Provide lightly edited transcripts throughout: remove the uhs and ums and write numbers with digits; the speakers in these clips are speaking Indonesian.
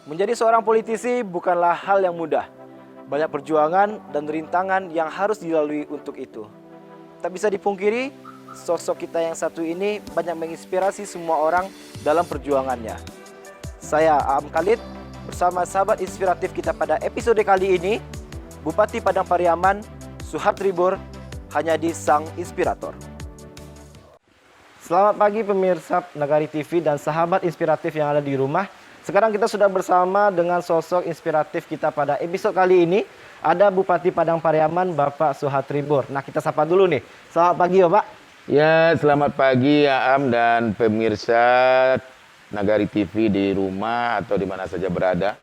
Menjadi seorang politisi bukanlah hal yang mudah. Banyak perjuangan dan rintangan yang harus dilalui untuk itu. Tak bisa dipungkiri, sosok kita yang satu ini banyak menginspirasi semua orang dalam perjuangannya. Saya Aam Khalid bersama sahabat inspiratif kita pada episode kali ini, Bupati Padang Pariaman, Suhart Tribur, hanya di Sang Inspirator. Selamat pagi pemirsa Nagari TV dan sahabat inspiratif yang ada di rumah. Sekarang kita sudah bersama dengan sosok inspiratif kita pada episode kali ini. Ada Bupati Padang Pariaman, Bapak Suhart Tribur. Nah, kita sapa dulu nih. Selamat pagi, Bapak. Ya, selamat pagi Aam dan pemirsa Nagari TV di rumah atau di mana saja berada.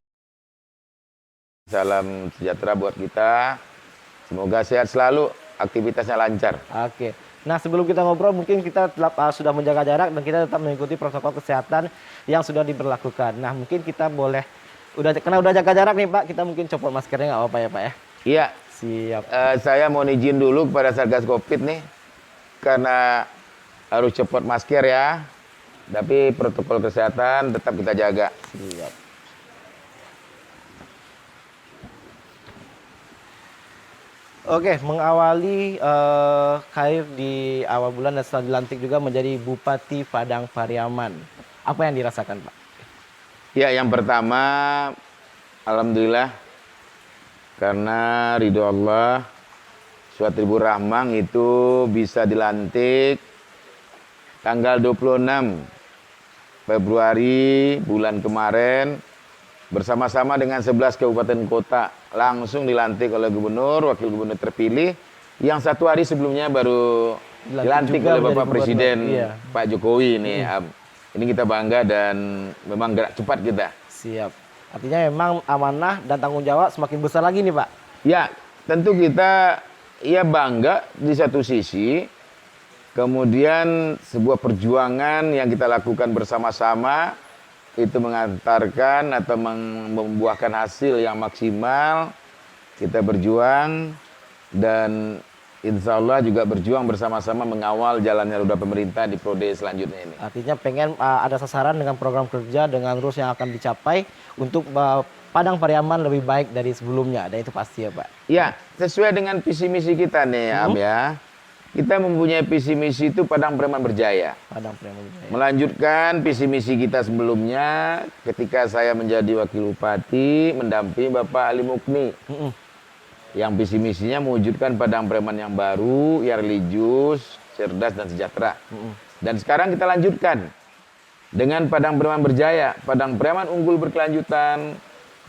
Salam sejahtera buat kita. Semoga sehat selalu, aktivitasnya lancar. Oke. Nah, sebelum kita ngobrol, mungkin kita sudah menjaga jarak dan kita tetap mengikuti protokol kesehatan yang sudah diberlakukan. Nah, mungkin kita boleh, karena udah jaga jarak nih Pak, kita mungkin copot maskernya nggak apa-apa ya Pak ya? Iya. Siap. Saya mau izin dulu kepada Satgas Covid nih, karena harus copot masker ya. Tapi protokol kesehatan tetap kita jaga. Siap. Oke, mengawali karir di awal bulan dan setelah dilantik juga menjadi Bupati Padang Pariaman. Apa yang dirasakan, Pak? Ya, yang pertama, alhamdulillah, karena ridho Allah, Suhart Tribur Rahman itu bisa dilantik tanggal 26 Februari bulan kemarin bersama-sama dengan 11 kabupaten kota, langsung dilantik oleh gubernur, wakil gubernur terpilih, yang satu hari sebelumnya baru dilantik oleh Bapak Presiden Pak Jokowi ini. Ini kita bangga dan memang gerak cepat kita. Siap. Artinya memang amanah dan tanggung jawab semakin besar lagi nih Pak. Ya, tentu kita ya bangga di satu sisi, kemudian sebuah perjuangan yang kita lakukan bersama-sama, itu mengantarkan atau membuahkan hasil yang maksimal. Kita berjuang dan insya Allah juga berjuang bersama-sama mengawal jalannya roda pemerintah di periode selanjutnya ini. Artinya pengen ada sasaran dengan program kerja, dengan rules yang akan dicapai untuk Padang Pariaman lebih baik dari sebelumnya, dan itu pasti ya Pak. Ya, sesuai dengan visi misi kita nih Am ya. Kita mempunyai visi misi itu Padang Pariaman Berjaya. Padang Pariaman Berjaya. Melanjutkan visi misi kita sebelumnya ketika saya menjadi wakil bupati mendampingi Bapak Ali Mukni. Yang visi misinya mewujudkan Padang Pariaman yang baru, yang religius, cerdas dan sejahtera. Dan sekarang kita lanjutkan dengan Padang Pariaman Berjaya, Padang Pariaman unggul berkelanjutan,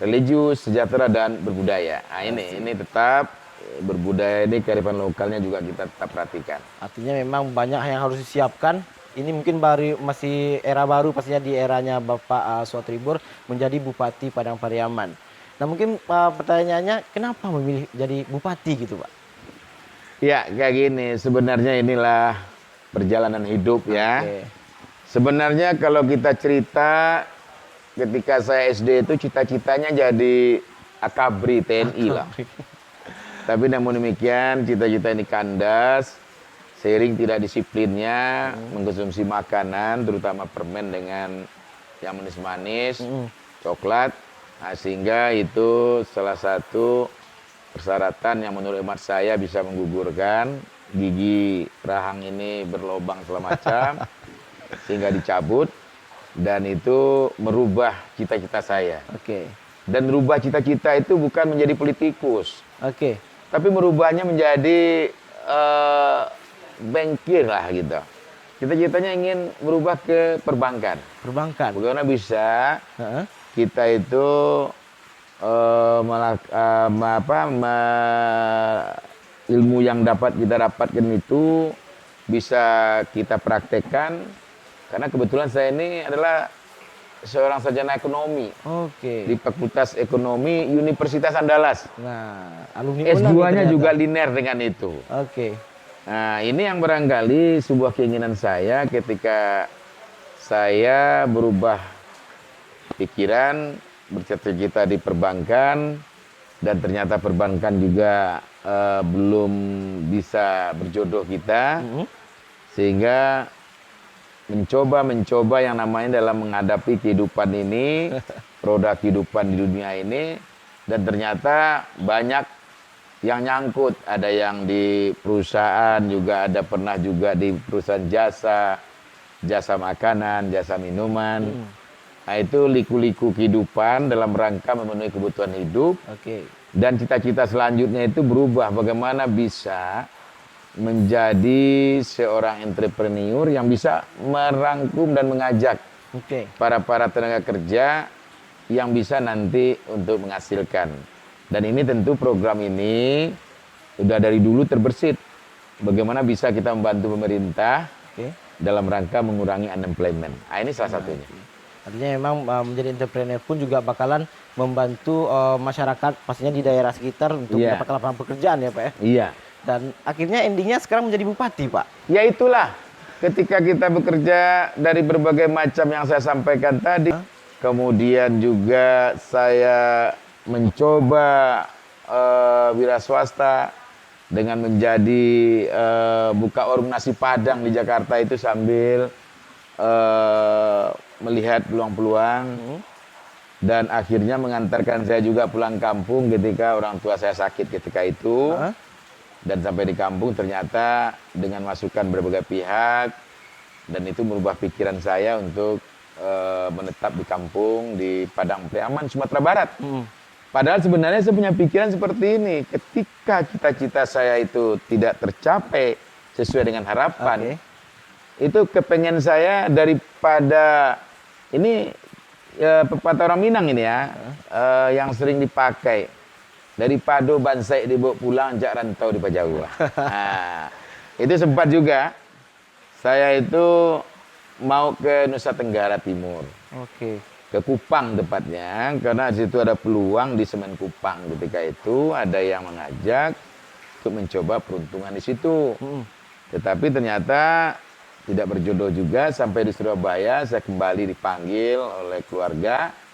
religius, sejahtera dan berbudaya. Nah, ini tetap berbudaya, ini kearifan lokalnya juga kita tetap perhatikan. Artinya memang banyak yang harus disiapkan. Ini mungkin masih era baru pastinya di eranya Bapak Suhart Tribur menjadi Bupati Padang Pariaman. Nah mungkin pertanyaannya, kenapa memilih jadi bupati gitu Pak? Ya kayak gini, sebenarnya inilah perjalanan hidup ya. Sebenarnya kalau kita cerita, ketika saya SD itu cita-citanya jadi akabri TNI lah. Tapi namun demikian cita-cita ini kandas seiring tidak disiplinnya mengkonsumsi makanan terutama permen dengan yang manis-manis, coklat. Nah, sehingga itu salah satu persyaratan yang menurut hemat saya bisa menggugurkan gigi rahang ini berlobang segala macam sehingga dicabut dan itu merubah cita-cita saya. Dan merubah cita-cita itu bukan menjadi politikus. Tapi merubahnya menjadi bankir lah gitu. Cita-citanya ingin merubah ke perbankan. Bagaimana bisa kita itu ilmu yang dapat kita dapatkan itu bisa kita praktekkan. Karena kebetulan saya ini adalah seorang sarjana ekonomi di Fakultas Ekonomi Universitas Andalas. Nah, alumni S2-nya juga linear dengan itu. Nah, ini yang barangkali sebuah keinginan saya ketika saya berubah pikiran, bercita-cita di perbankan, dan ternyata perbankan juga belum bisa berjodoh kita, sehingga mencoba yang namanya dalam menghadapi kehidupan ini, roda kehidupan di dunia ini, dan ternyata banyak yang nyangkut. Ada yang di perusahaan juga, ada pernah juga di perusahaan jasa makanan, jasa minuman. Nah, itu liku-liku kehidupan dalam rangka memenuhi kebutuhan hidup. Oke. Dan cita-cita selanjutnya itu berubah, bagaimana bisa menjadi seorang entrepreneur yang bisa merangkum dan mengajak Oke. para tenaga kerja yang bisa nanti untuk menghasilkan. Dan ini tentu program ini sudah dari dulu terbersit. Bagaimana bisa kita membantu pemerintah Oke. dalam rangka mengurangi unemployment. Nah, ini salah satunya. Artinya memang menjadi entrepreneur pun juga bakalan membantu masyarakat pastinya di daerah sekitar untuk Iya. mendapatkan lapangan pekerjaan ya Pak ya. Iya. Dan akhirnya endingnya sekarang menjadi bupati Pak. Ya itulah, ketika kita bekerja dari berbagai macam yang saya sampaikan tadi, kemudian juga saya mencoba wira swasta dengan menjadi buka warung nasi Padang di Jakarta itu sambil melihat peluang-peluang, dan akhirnya mengantarkan saya juga pulang kampung ketika orang tua saya sakit ketika itu. Dan sampai di kampung ternyata dengan masukan berbagai pihak, dan itu merubah pikiran saya untuk menetap di kampung di Padang Priaman, Sumatera Barat. Padahal sebenarnya saya punya pikiran seperti ini, ketika cita-cita saya itu tidak tercapai sesuai dengan harapan, itu kepengen saya daripada ini pepatah orang Minang ini ya, yang sering dipakai. Daripada bansai dibawa pulang, jak rantau di Pajawa. Nah, itu sempat juga saya itu mau ke Nusa Tenggara Timur. Oke. Ke Kupang tepatnya, karena di situ ada peluang di Semen Kupang. Ketika itu ada yang mengajak untuk mencoba peruntungan di situ. Tetapi ternyata tidak berjodoh juga, sampai di Surabaya saya kembali dipanggil oleh keluarga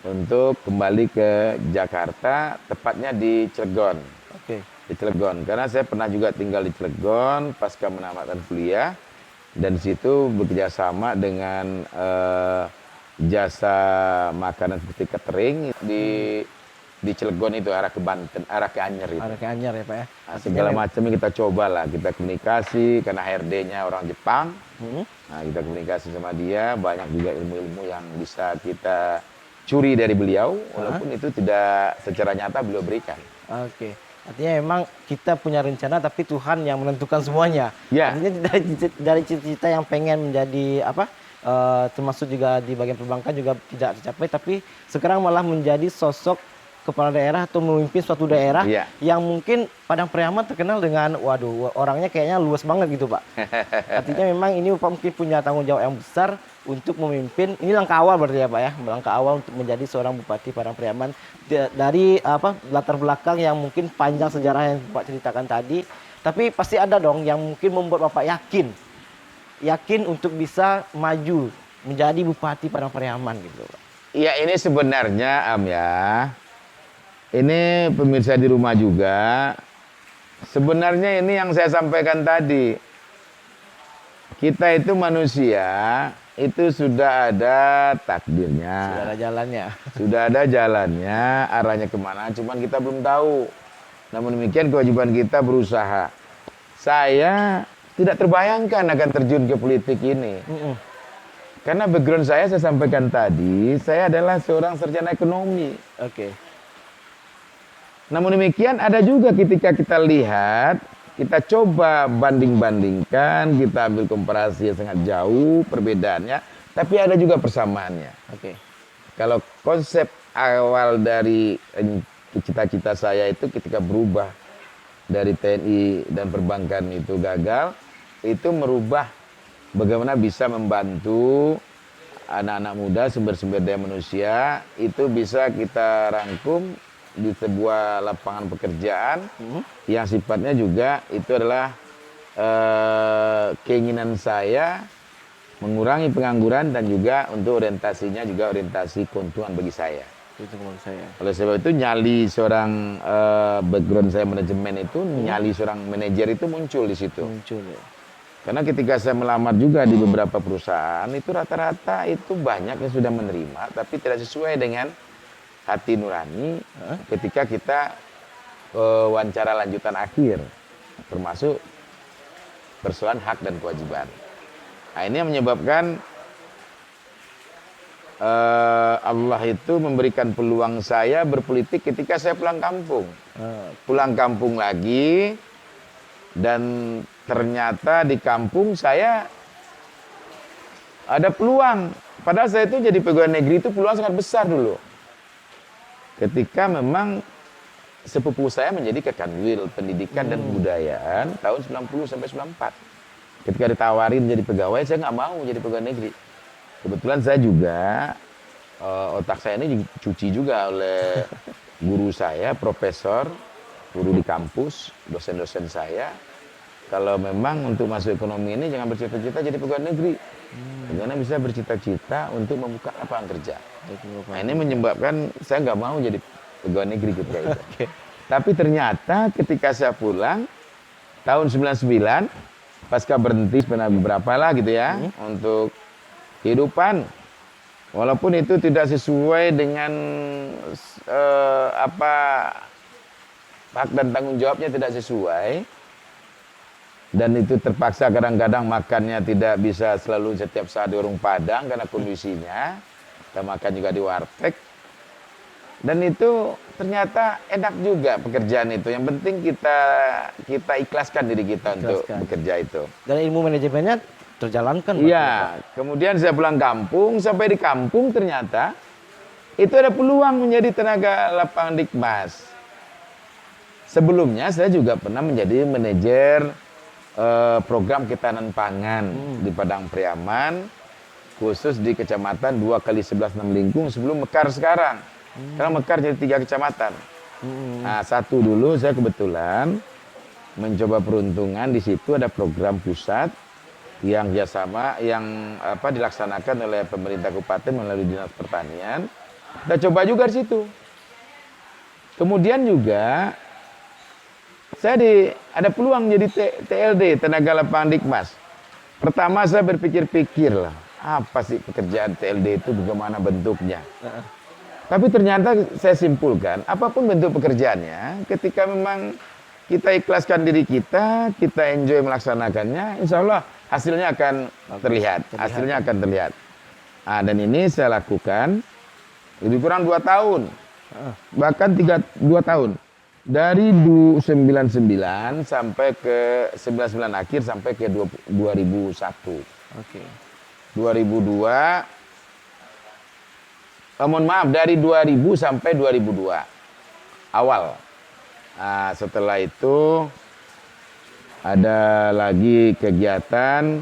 untuk kembali ke Jakarta, tepatnya di Cilegon. Oke. Di Cilegon, karena saya pernah juga tinggal di Cilegon pasca menamatkan kuliah, dan di situ bekerja sama dengan jasa makanan seperti catering di Cilegon itu, arah ke Banten, arah ke Anyer itu. Arah ke Anyer ya Pak ya. Nah, segala macamnya kita cobalah, kita komunikasi karena HRD-nya orang Jepang. Nah, kita komunikasi sama dia, banyak juga ilmu-ilmu yang bisa kita curi dari beliau, walaupun itu tidak secara nyata beliau berikan. Oke. Artinya memang kita punya rencana tapi Tuhan yang menentukan semuanya. Ya. Artinya dari cita-cita yang pengen menjadi apa, termasuk juga di bagian perbankan juga tidak tercapai, tapi sekarang malah menjadi sosok kepala daerah atau memimpin suatu daerah yang mungkin Padang Priaman terkenal dengan, waduh, orangnya kayaknya luas banget gitu Pak. Artinya memang ini Pak mungkin punya tanggung jawab yang besar untuk memimpin. Ini langkah awal berarti ya Pak ya, langkah awal untuk menjadi seorang Bupati Padang Priaman dari apa latar belakang yang mungkin panjang sejarah yang Pak ceritakan tadi. Tapi pasti ada dong yang mungkin membuat Bapak yakin untuk bisa maju menjadi Bupati Padang Priaman gitu Pak. Iya, ini sebenarnya ini pemirsa di rumah juga, sebenarnya ini yang saya sampaikan tadi, kita itu manusia itu sudah ada takdirnya, Sudah ada jalannya. sudah ada jalannya, arahnya kemana, cuman kita belum tahu. Namun demikian kewajiban kita berusaha. Saya tidak terbayangkan akan terjun ke politik ini. Karena background saya sampaikan tadi, saya adalah seorang sarjana ekonomi. Oke. Namun demikian ada juga ketika kita lihat, kita coba banding-bandingkan, kita ambil komparasi yang sangat jauh perbedaannya, tapi ada juga persamaannya. Oke. Kalau konsep awal dari cita-cita saya itu ketika berubah dari TNI dan perbankan itu gagal, itu merubah bagaimana bisa membantu anak-anak muda, sumber-sumber daya manusia, itu bisa kita rangkum di sebuah lapangan pekerjaan yang sifatnya juga itu adalah keinginan saya mengurangi pengangguran dan juga untuk orientasinya juga orientasi keuntungan bagi saya. Itu menurut saya. Oleh sebab itu nyali seorang background saya manajemen itu, nyali seorang manajer itu muncul di situ. Muncul ya. Karena ketika saya melamar juga di beberapa perusahaan, itu rata-rata itu banyak yang sudah menerima, tapi tidak sesuai dengan hati nurani ketika kita wawancara lanjutan akhir, termasuk persoalan hak dan kewajiban. Nah, ini yang menyebabkan Allah itu memberikan peluang saya berpolitik ketika saya pulang kampung. Pulang kampung lagi, dan ternyata di kampung saya ada peluang. Padahal saya itu jadi pegawai negeri itu peluang sangat besar dulu. Ketika memang sepupu saya menjadi Kekanwil Pendidikan dan Kebudayaan tahun 90 sampai 94. Ketika ditawarin jadi pegawai, saya nggak mau jadi pegawai negeri. Kebetulan saya juga otak saya ini dicuci juga oleh guru saya, profesor, guru di kampus, dosen-dosen saya. Kalau memang untuk masuk ekonomi ini jangan bercita-cita jadi pegawai negeri. Karena bisa bercita-cita untuk membuka lapangan kerja. Nah, ini menyebabkan saya nggak mau jadi pegawai negeri ketika itu. Tapi ternyata ketika saya pulang tahun 99, pasca berhenti sebenarnya beberapa lah gitu ya untuk kehidupan. Walaupun itu tidak sesuai dengan hak dan tanggung jawabnya tidak sesuai. Dan itu terpaksa kadang-kadang makannya tidak bisa selalu setiap saat di warung Padang karena kondisinya. Kita makan juga di warteg. Dan itu ternyata enak juga pekerjaan itu. Yang penting kita ikhlaskan diri kita untuk bekerja itu. Dan ilmu manajemennya terjalankan. Iya. Kemudian saya pulang kampung. Sampai di kampung ternyata itu ada peluang menjadi tenaga lapangan Dikmas. Sebelumnya saya juga pernah menjadi manajer program ketahanan pangan di Padang Priaman, khusus di kecamatan 2x11 Lingkung sebelum mekar sekarang. Karena mekar jadi 3 kecamatan. Nah, satu dulu saya kebetulan mencoba peruntungan di situ ada program pusat yang kerjasama yang dilaksanakan oleh pemerintah kabupaten melalui Dinas Pertanian. Kita coba juga di situ. Kemudian juga saya ada peluang jadi TLD, tenaga lapangan Dikmas. Pertama saya berpikir-pikir lah, apa sih pekerjaan TLD itu, bagaimana bentuknya. Tapi ternyata saya simpulkan, apapun bentuk pekerjaannya, ketika memang kita ikhlaskan diri kita enjoy melaksanakannya, insya Allah hasilnya akan terlihat. Hasilnya akan terlihat. Nah, dan ini saya lakukan lebih kurang 2 tahun, bahkan 2 tahun. Dari 99 sampai ke 99 akhir sampai ke 2001. Oke. 2002. Mohon maaf, dari 2000 sampai 2002 awal. Nah, setelah itu ada lagi kegiatan.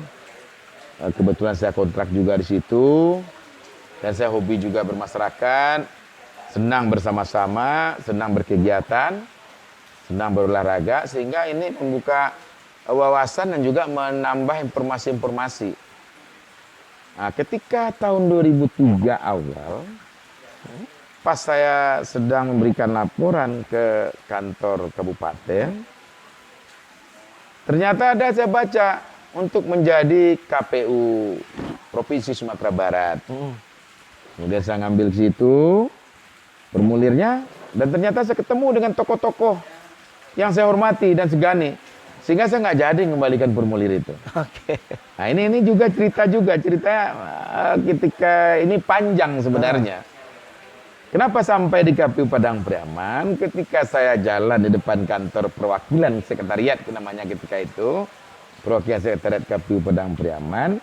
Kebetulan saya kontrak juga di situ. Dan saya hobi juga bermasyarakat. Senang bersama-sama, senang berkegiatan, senang berolahraga, sehingga ini membuka wawasan dan juga menambah informasi-informasi. Nah, ketika tahun 2003 awal, pas saya sedang memberikan laporan ke kantor kabupaten, ternyata ada saya baca untuk menjadi KPU Provinsi Sumatera Barat. Kemudian saya ngambil ke situ formulirnya, dan ternyata saya ketemu dengan tokoh-tokoh yang saya hormati dan segani, sehingga saya nggak jadi mengembalikan formulir itu. Oke. Nah, ini juga ceritanya ketika ini panjang sebenarnya. Kenapa sampai di KPU Padang Priaman? Ketika saya jalan di depan kantor perwakilan sekretariat namanya ketika itu, perwakilan sekretariat KPU Padang Priaman,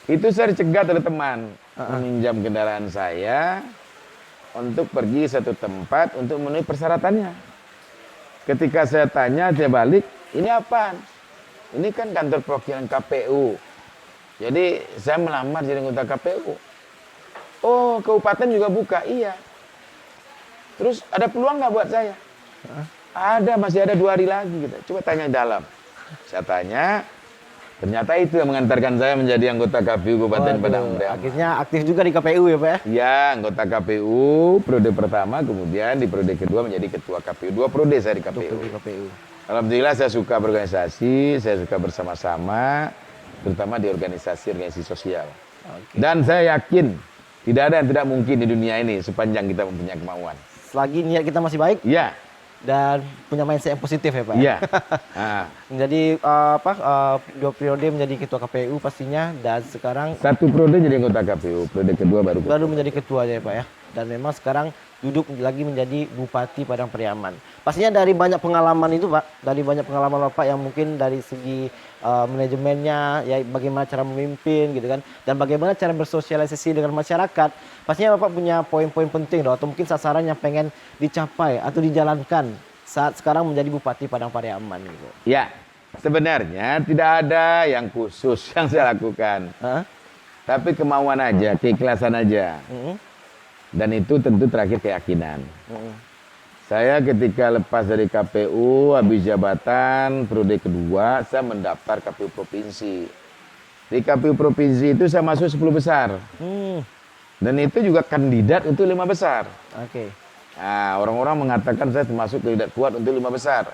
itu saya dicegat oleh teman meminjam kendaraan saya untuk pergi satu tempat untuk memenuhi persyaratannya. Ketika saya tanya, saya balik, ini apaan? Ini kan kantor perwakilan KPU. Jadi saya melamar jadi anggota KPU. Oh, kabupaten juga buka? Iya. Terus ada peluang nggak buat saya? Ada, masih ada 2 hari lagi. Gitu. Coba tanya dalam. Saya tanya, ternyata itu yang mengantarkan saya menjadi anggota KPU Kabupaten Padang Priaman. Akhirnya aktif juga di KPU ya Pak ya? Ya, anggota KPU periode pertama, kemudian di periode kedua menjadi ketua KPU. 2 periode saya di KPU. Alhamdulillah saya suka berorganisasi, saya suka bersama-sama, terutama di organisasi sosial. Oke. Dan saya yakin tidak ada yang tidak mungkin di dunia ini sepanjang kita mempunyai kemauan. Selagi niat kita masih baik Iya, dan punya mindset yang positif ya Pak. iya. Ah, Menjadi 2 periode menjadi ketua KPU pastinya, dan sekarang satu periode jadi anggota KPU, periode kedua baru menjadi ketua ya Pak ya. Dan memang sekarang duduk lagi menjadi Bupati Padang Pariaman. Pastinya dari banyak pengalaman itu Pak, dari banyak pengalaman Bapak yang mungkin dari segi manajemennya, ya bagaimana cara memimpin gitu kan, dan bagaimana cara bersosialisasi dengan masyarakat. Pastinya Bapak punya poin-poin penting atau mungkin sasaran yang pengen dicapai atau dijalankan saat sekarang menjadi Bupati Padang Pariaman gitu. Ya, sebenarnya tidak ada yang khusus yang saya lakukan. Hah? Tapi kemauan aja, keikhlasan aja. Mm-mm. Dan itu tentu terakhir keyakinan. Mm-mm. Saya ketika lepas dari KPU, habis jabatan, periode kedua, saya mendaftar KPU Provinsi. Di KPU Provinsi itu saya masuk 10 besar. Dan itu juga kandidat untuk 5 besar. Oke. Nah, orang-orang mengatakan saya termasuk kandidat kuat untuk 5 besar.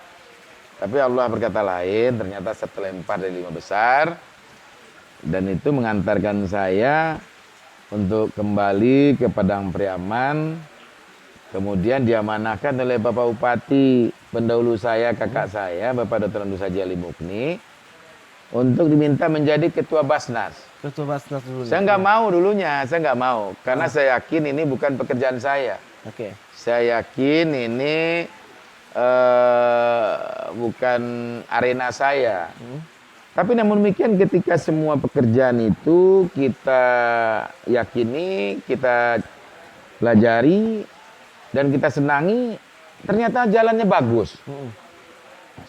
Tapi Allah berkata lain, ternyata saya terlempar dari 5 besar. Dan itu mengantarkan saya untuk kembali ke Padang Pariaman. Kemudian diamanahkan oleh Bapak Bupati, pendahulu saya, kakak saya, Bapak Dr. Andu Saji Ali Mukni, untuk diminta menjadi Ketua Basnas. Ketua Basnas dulu. Saya nggak mau dulunya, saya nggak mau. Karena saya yakin ini bukan pekerjaan saya. Oke. Saya yakin ini bukan arena saya. Tapi namun demikian ketika semua pekerjaan itu kita yakini, kita pelajari, dan kita senangi, ternyata jalannya bagus.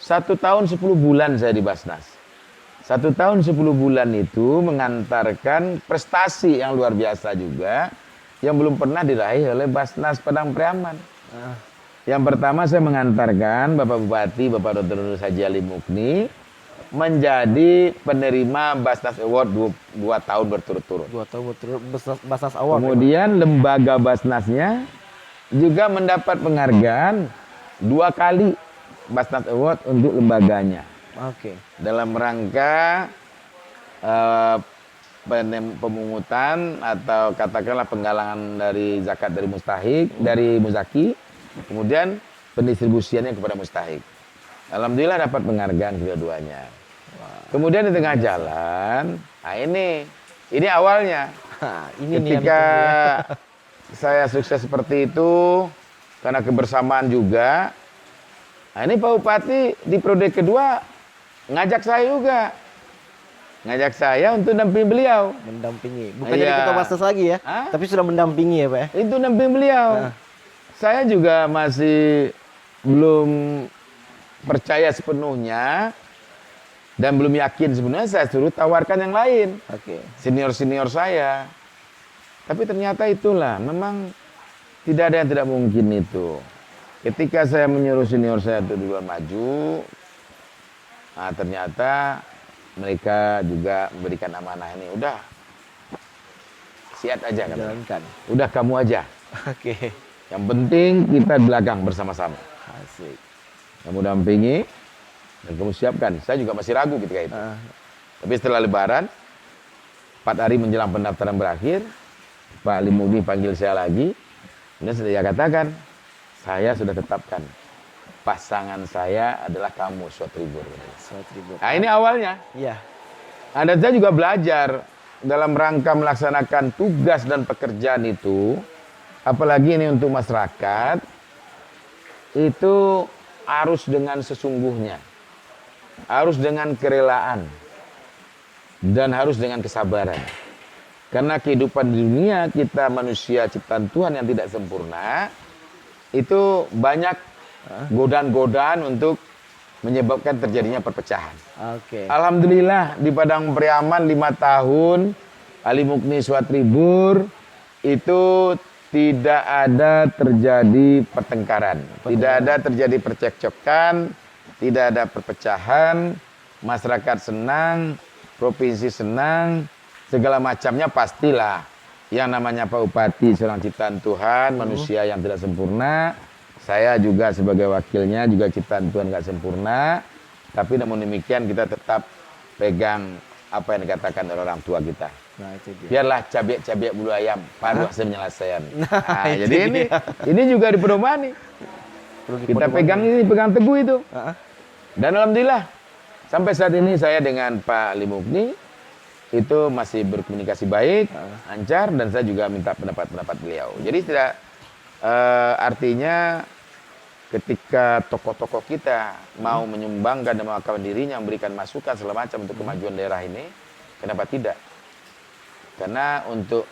1 tahun 10 bulan saya di Basnas. 1 tahun 10 bulan itu mengantarkan prestasi yang luar biasa juga, yang belum pernah diraih oleh Basnas Padang Pariaman. Yang pertama saya mengantarkan Bapak Bupati, Bapak Dr. Andu Saji Ali Mukni, menjadi penerima Basnas Award 2 tahun berturut-turut. 2 tahun berturut Basnas Award. Kemudian lembaga Basnasnya juga mendapat penghargaan 2 kali Basnas Award untuk lembaganya. Oke. Dalam rangka pemungutan atau katakanlah penggalangan dari zakat dari mustahik, dari muzaki, kemudian pendistribusiannya kepada mustahik. Alhamdulillah dapat penghargaan kedua-duanya. Kemudian di tengah jalan, nah ini awalnya. Ini nih yang Ketika ditunggu ya. saya sukses seperti itu, karena kebersamaan juga. Nah ini Pak Bupati di periode kedua ngajak saya juga. Ngajak saya untuk dampingi beliau. Mendampingi. Bukan Iya. jadi ketua Basnas lagi ya, Hah? tapi sudah mendampingi ya Pak ya. Itu dampingi beliau. Saya juga masih belum percaya sepenuhnya dan belum yakin sebenarnya, saya suruh tawarkan yang lain. Oke. Senior-senior saya. Tapi ternyata itulah, memang tidak ada yang tidak mungkin itu. Ketika saya menyuruh senior saya untuk duluan maju, nah ternyata mereka juga memberikan amanah ini. Udah, siap aja kan. Jalankan. Udah kamu aja. Oke. Yang penting kita di belakang bersama-sama. Asik. Kamu dampingi dan kamu siapkan. Saya juga masih ragu ketika itu. Tapi setelah Lebaran, 4 hari menjelang pendaftaran berakhir, Pak Ali Mukni panggil saya lagi. Kemudian saya katakan, saya sudah tetapkan pasangan saya adalah kamu, Swatribur. Nah ini awalnya. Iya. Dan saya juga belajar dalam rangka melaksanakan tugas dan pekerjaan itu, apalagi ini untuk masyarakat, itu harus dengan sesungguhnya, harus dengan kerelaan, dan harus dengan kesabaran. Karena kehidupan di dunia kita manusia ciptaan Tuhan yang tidak sempurna, itu banyak godaan-godaan untuk menyebabkan terjadinya perpecahan. Oke. Alhamdulillah di Padang Pariaman 5 tahun, Ali Mukni Swatribur, itu tidak ada terjadi pertengkaran, tidak ada terjadi percekcokan, tidak ada perpecahan, masyarakat senang, provinsi senang, segala macamnya pastilah. Yang namanya Pak Bupati seorang ciptaan Tuhan, manusia yang tidak sempurna, Saya juga sebagai wakilnya juga ciptaan Tuhan nggak sempurna, tapi namun demikian kita tetap pegang apa yang dikatakan oleh orang tua kita. Nah, itu dia. Biarlah cabai-cabai bulu ayam, paruh penyelesaian. Nah, itu jadi ini juga di pedoman nih. Perlu Kita dipedoman. pegang ini, pegang teguh itu. Heeh. Dan alhamdulillah sampai saat ini saya dengan Pak Limukni itu masih berkomunikasi baik, lancar, dan saya juga minta pendapat-pendapat beliau. Jadi tidak artinya ketika tokoh-tokoh kita mau menyumbangkan dan mengakui dirinya, memberikan masukan segala macam untuk kemajuan daerah ini, kenapa tidak? Karena untuk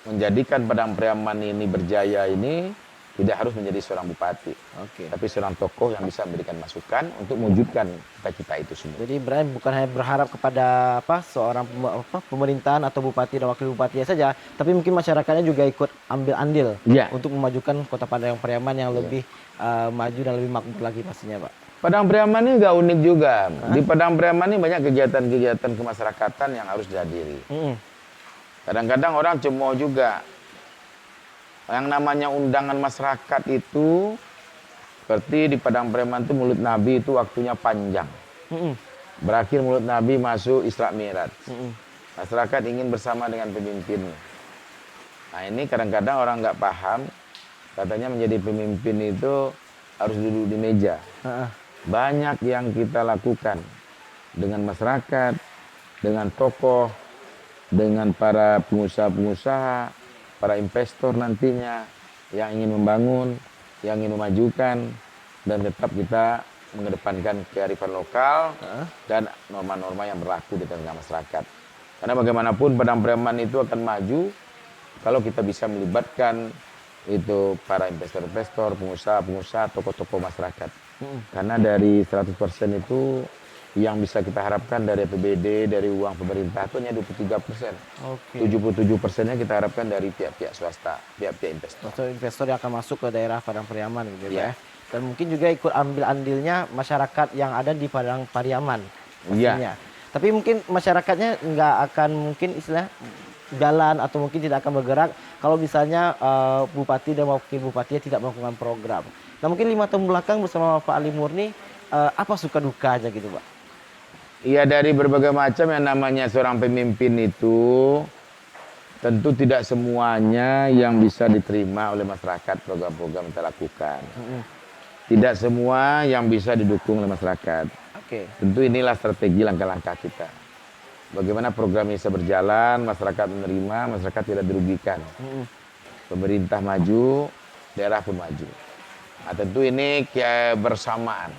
menjadikan Padang Priaman ini berjaya ini tidak harus menjadi seorang bupati, Oke. tapi seorang tokoh yang bisa memberikan masukan untuk mewujudkan cita-cita itu semua. Jadi Brian bukan hanya berharap kepada seorang pemerintahan atau bupati dan wakil bupati saja, tapi mungkin masyarakatnya juga ikut ambil andil Iya. untuk memajukan Kota Padang Priaman yang lebih maju dan lebih makmur lagi pastinya, Pak. Padang Priaman ini juga unik juga. Di Padang Priaman ini banyak kegiatan-kegiatan kemasyarakatan yang harus dihadiri. Kadang-kadang orang cemooh juga. Yang namanya undangan masyarakat itu, seperti di Padang Priaman itu Maulid Nabi itu waktunya panjang. Berakhir Maulid Nabi masuk Isra Mi'raj. Masyarakat ingin bersama dengan pemimpinnya. Nah ini kadang-kadang orang nggak paham, katanya menjadi pemimpin itu harus duduk di meja. Banyak yang kita lakukan dengan masyarakat, dengan tokoh, dengan para pengusaha-pengusaha, para investor nantinya yang ingin membangun, yang ingin memajukan, dan tetap kita mengedepankan kearifan lokal dan norma-norma yang berlaku di tengah masyarakat. Karena bagaimanapun Padang Priaman itu akan maju kalau kita bisa melibatkan itu para investor-investor, pengusaha-pengusaha, tokoh-tokoh masyarakat. Karena dari 100% itu yang bisa kita harapkan dari APBD, dari uang pemerintah itu hanya 23%. Oke. 77%-nya kita harapkan dari pihak-pihak swasta, pihak-pihak investor. Atau investor yang akan masuk ke daerah Padang Priaman gitu Iya. ya. Dan mungkin juga ikut ambil andilnya masyarakat yang ada di Padang Pariaman. Iya. pastinya. Tapi mungkin masyarakatnya nggak akan mungkin istilah jalan atau mungkin tidak akan bergerak kalau misalnya bupati dan wakil bupati tidak melakukan program. Nah mungkin 5 tahun belakang bersama Pak Ali Murni apa suka dukanya gitu Pak? Iya, dari berbagai macam yang namanya seorang pemimpin itu tentu tidak semuanya yang bisa diterima oleh masyarakat program-program yang kita lakukan. Tidak semua yang bisa didukung oleh masyarakat. Oke. Tentu inilah strategi langkah-langkah kita. Bagaimana program ini bisa berjalan, masyarakat menerima, masyarakat tidak dirugikan. Pemerintah maju, daerah pun maju. Nah, tentu ini kebersamaan.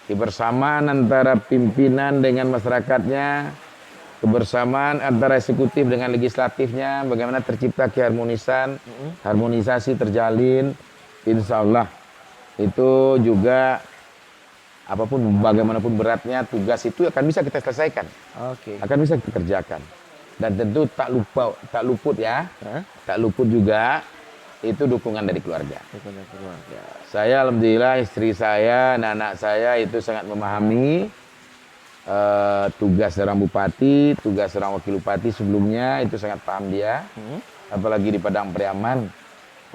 Kebersamaan antara pimpinan dengan masyarakatnya, kebersamaan antara eksekutif dengan legislatifnya, bagaimana tercipta keharmonisan, harmonisasi terjalin, insya Allah itu juga apapun bagaimanapun beratnya tugas itu akan bisa kita selesaikan, akan bisa kita kerjakan. Dan tentu tak luput ya, tak luput juga itu dukungan dari keluarga. Saya alhamdulillah istri saya, anak-anak saya itu sangat memahami tugas seorang bupati, tugas seorang wakil bupati sebelumnya itu sangat paham dia. Apalagi di Padang Priaman,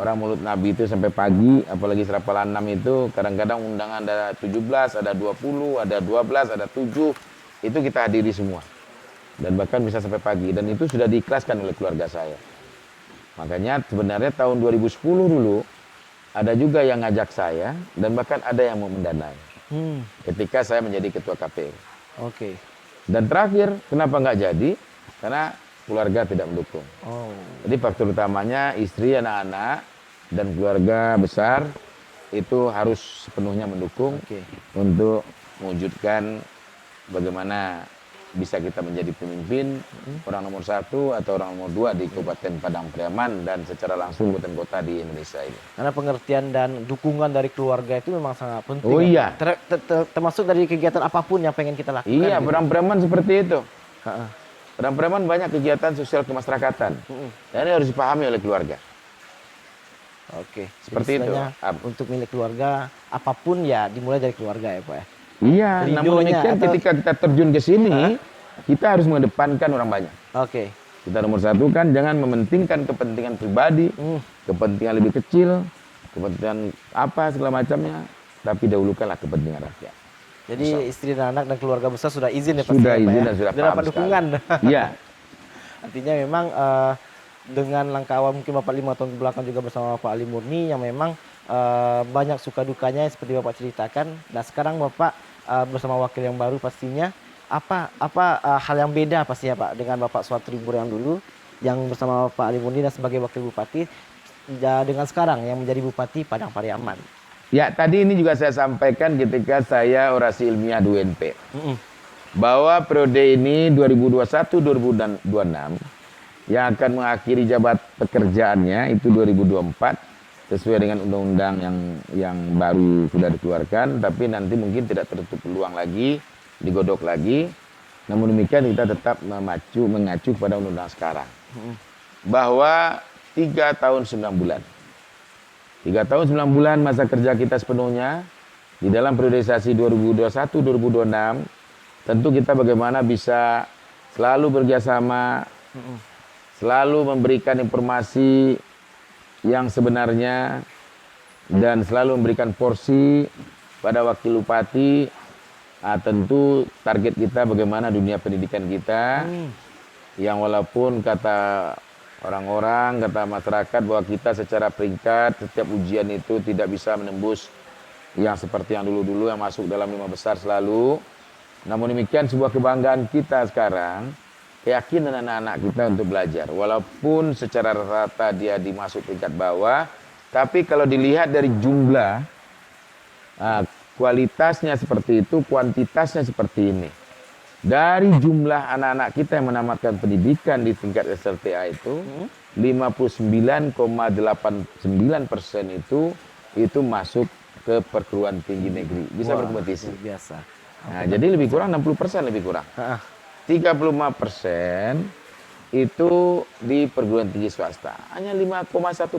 orang Mulut Nabi itu sampai pagi, apalagi Serapalan 6 itu kadang-kadang undangan ada 17, ada 20, ada 12, ada 7, itu kita hadiri semua. Dan bahkan bisa sampai pagi, dan itu sudah diikhlaskan oleh keluarga saya. Makanya sebenarnya tahun 2010 dulu ada juga yang ngajak saya dan bahkan ada yang mau mendanai. Ketika saya menjadi ketua KPU. Dan terakhir kenapa nggak jadi? Karena keluarga tidak mendukung. Jadi faktor utamanya istri, anak-anak dan keluarga besar itu harus sepenuhnya mendukung untuk mewujudkan bagaimana bisa kita menjadi pemimpin orang nomor 1 atau orang nomor 2 di Kabupaten Padang Priaman dan secara langsung kabupaten kota di Indonesia ini. Karena pengertian dan dukungan dari keluarga itu memang sangat penting. Oh iya. Termasuk dari kegiatan apapun yang pengen kita lakukan. Iya, gitu. Padang Priaman seperti itu. Padang Priaman banyak kegiatan sosial kemasyarakatan. Dan ini harus dipahami oleh keluarga. Seperti itu. Untuk milik keluarga, apapun ya dimulai dari keluarga ya Pak ya. Iya, namun demikian ketika kita terjun ke sini, kita harus mengedepankan orang banyak. Kita nomor 1 kan jangan mementingkan kepentingan pribadi, kepentingan lebih kecil, kepentingan apa segala macamnya, tapi dahulukanlah kepentingan rakyat. Jadi istri dan anak dan keluarga besar sudah izin ya Pak? Sudah ya, Pak, izin ya? dan sudah Sudah paham dapat sekali. dukungan. Iya. Artinya memang dengan langkah awal mungkin Bapak 5 tahun kebelakang juga bersama Bapak Ali Murni yang memang banyak suka dukanya seperti Bapak ceritakan. Dan sekarang Bapak bersama wakil yang baru pastinya apa hal yang beda pastinya Pak dengan Bapak Suatribur yang dulu yang bersama Bapak Ali Murni dan sebagai wakil bupati dengan sekarang yang menjadi Bupati Padang Pariaman. Ya, tadi ini juga saya sampaikan ketika saya orasi ilmiah di UNP. Bahwa periode ini 2021-2026 yang akan mengakhiri jabat pekerjaannya itu 2024 sesuai dengan undang-undang yang baru sudah dikeluarkan, tapi nanti mungkin tidak tertutup peluang lagi, digodok lagi. Namun demikian kita tetap mengacu pada undang-undang sekarang. Bahwa 3 tahun 9 bulan. 3 tahun 9 bulan masa kerja kita sepenuhnya di dalam priorisasi 2021-2026. Tentu kita bagaimana bisa selalu bekerjasama, selalu memberikan informasi yang sebenarnya dan selalu memberikan porsi pada wakil bupati. Tentu target kita bagaimana dunia pendidikan kita, yang walaupun kata orang-orang, kata masyarakat bahwa kita secara peringkat setiap ujian itu tidak bisa menembus yang seperti yang dulu-dulu yang masuk dalam 5 besar selalu. Namun demikian sebuah kebanggaan kita sekarang, keyakinan anak-anak kita untuk belajar. Walaupun secara rata dia dimasuk peringkat bawah, tapi kalau dilihat dari jumlah, kualitasnya seperti itu, kuantitasnya seperti ini. Dari jumlah anak-anak kita yang menamatkan pendidikan di tingkat SLTA itu, 59,89% itu masuk ke perguruan tinggi negeri, bisa berkompetisi. Biasa. Nah, jadi lebih kurang 60% lebih kurang. 35% itu di perguruan tinggi swasta. Hanya 5,1%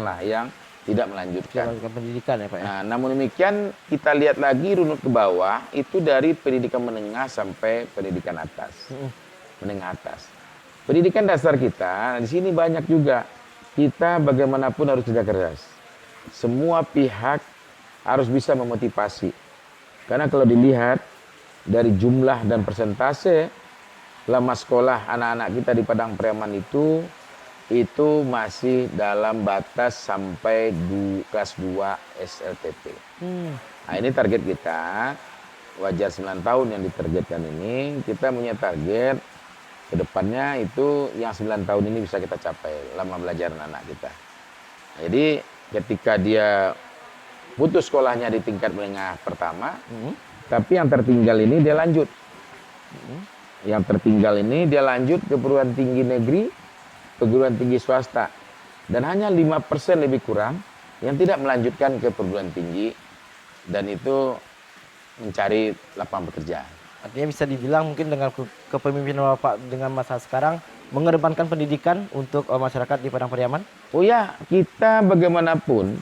lah yang tidak melanjutkan pendidikan ya Pak ya. Nah, namun demikian kita lihat lagi runut ke bawah itu dari pendidikan menengah sampai pendidikan atas. Menengah atas. Pendidikan dasar kita di sini banyak juga. Kita bagaimanapun harus kerja keras. Semua pihak harus bisa memotivasi. Karena kalau dilihat dari jumlah dan persentase lama sekolah anak-anak kita di Padang Pariaman itu masih dalam batas sampai kelas 2 SLTP. Nah, ini target kita, wajar 9 tahun yang ditargetkan ini, kita punya target ke depannya itu yang 9 tahun ini bisa kita capai, lama belajar anak kita. Jadi ketika dia putus sekolahnya di tingkat menengah pertama, tapi yang tertinggal ini dia lanjut. Yang tertinggal ini dia lanjut ke perguruan tinggi negeri, perguruan tinggi swasta, dan hanya 5% lebih kurang yang tidak melanjutkan ke perguruan tinggi dan itu mencari lapangan pekerjaan. Artinya bisa dibilang mungkin dengan kepemimpinan Bapak dengan masa sekarang mengedepankan pendidikan untuk masyarakat di Padang Pariaman? Oh ya, kita bagaimanapun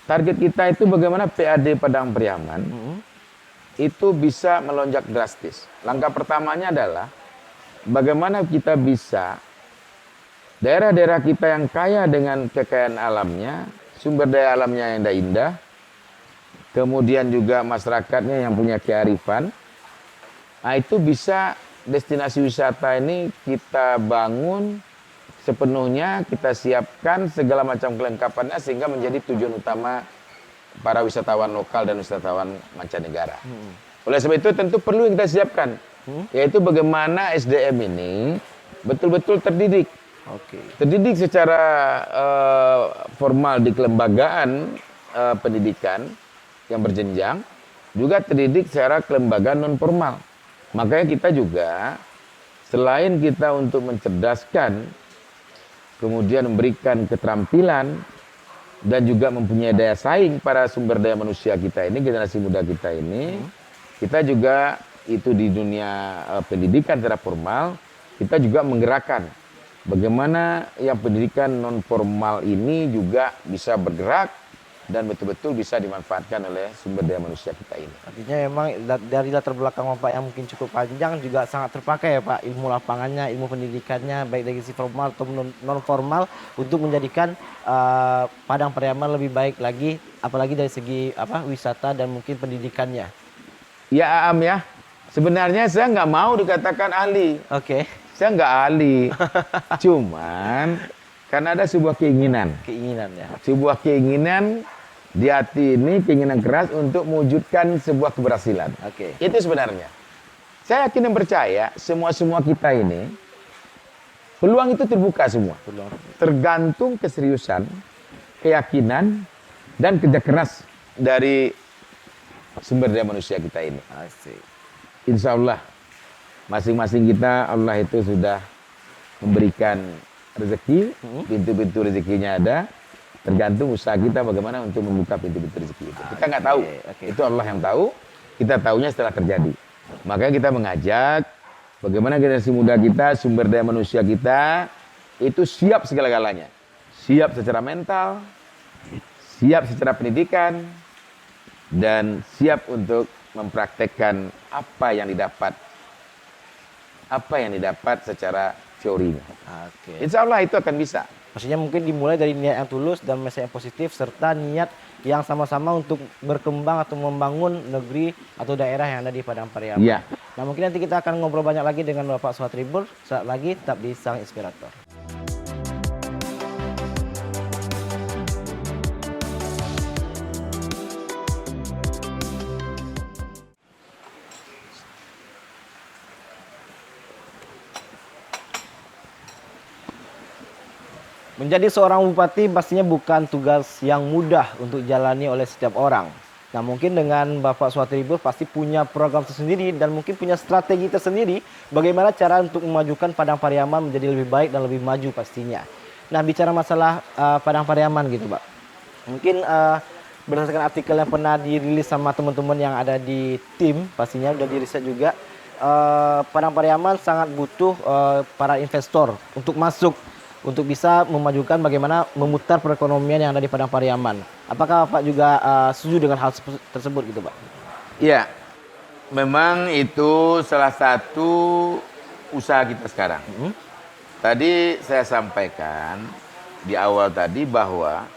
target kita itu bagaimana PAD Padang Pariaman itu bisa melonjak drastis. Langkah pertamanya adalah bagaimana kita bisa daerah-daerah kita yang kaya dengan kekayaan alamnya, sumber daya alamnya yang indah, kemudian juga masyarakatnya yang punya kearifan, nah itu bisa destinasi wisata ini kita bangun sepenuhnya, kita siapkan segala macam kelengkapannya sehingga menjadi tujuan utama para wisatawan lokal dan wisatawan mancanegara. Oleh sebab itu tentu perlu yang kita siapkan, yaitu bagaimana SDM ini betul-betul terdidik. Terdidik secara formal di kelembagaan pendidikan yang berjenjang, juga terdidik secara kelembagaan non formal. Makanya kita juga selain kita untuk mencerdaskan, kemudian memberikan keterampilan dan juga mempunyai daya saing para sumber daya manusia kita ini, generasi muda kita ini, kita juga itu di dunia pendidikan secara formal, kita juga menggerakkan bagaimana yang pendidikan non formal ini juga bisa bergerak dan betul-betul bisa dimanfaatkan oleh sumber daya manusia kita ini. Artinya memang dari latar belakang Bapak yang mungkin cukup panjang juga sangat terpakai ya Pak, ilmu lapangannya, ilmu pendidikannya, baik dari sisi formal atau non formal untuk menjadikan Padang Pariaman lebih baik lagi, apalagi dari segi wisata dan mungkin pendidikannya. Ya Am ya, sebenarnya saya nggak mau dikatakan ahli. Oke. Saya nggak ahli, cuman karena ada sebuah keinginan. Keinginan ya. Sebuah keinginan di hati ini, keinginan keras untuk mewujudkan sebuah keberhasilan. Oke. Itu sebenarnya. Saya yakin dan percaya semua kita ini peluang itu terbuka semua. Peluang. Tergantung keseriusan, keyakinan, dan kerja keras dari sumber daya manusia kita ini. Asik. Insya Allah masing-masing kita Allah itu sudah memberikan rezeki, pintu-pintu rezekinya ada. Tergantung usaha kita bagaimana untuk membuka pintu-pintu rezeki itu. Kita nggak tahu, itu Allah yang tahu. Kita tahunya setelah terjadi. Makanya kita mengajak bagaimana generasi muda kita, sumber daya manusia kita itu siap segala-galanya. Siap secara mental, siap secara pendidikan, dan siap untuk mempraktekkan apa yang didapat secara teorinya. Oke. Insya Allah itu akan bisa. Maksudnya mungkin dimulai dari niat yang tulus dan mindset yang positif serta niat yang sama-sama untuk berkembang atau membangun negeri atau daerah yang ada di Padang Pariaman. Iya. Nah mungkin nanti kita akan ngobrol banyak lagi dengan Bapak Suha Tribur. Saat lagi tetap di Sang Inspirator. Menjadi seorang bupati pastinya bukan tugas yang mudah untuk jalani oleh setiap orang. Nah mungkin dengan Bapak Suha Tribur pasti punya program tersendiri dan mungkin punya strategi tersendiri bagaimana cara untuk memajukan Padang Pariaman menjadi lebih baik dan lebih maju pastinya. Nah bicara masalah Padang Pariaman gitu Pak. Mungkin berdasarkan artikel yang pernah dirilis sama teman-teman yang ada di tim pastinya udah diriset juga. Padang Pariaman sangat butuh para investor untuk masuk untuk bisa memajukan bagaimana memutar perekonomian yang ada di Padang Pariaman. Apakah Pak juga setuju dengan hal tersebut gitu Pak? Iya, memang itu salah satu usaha kita sekarang. Tadi saya sampaikan di awal tadi bahwa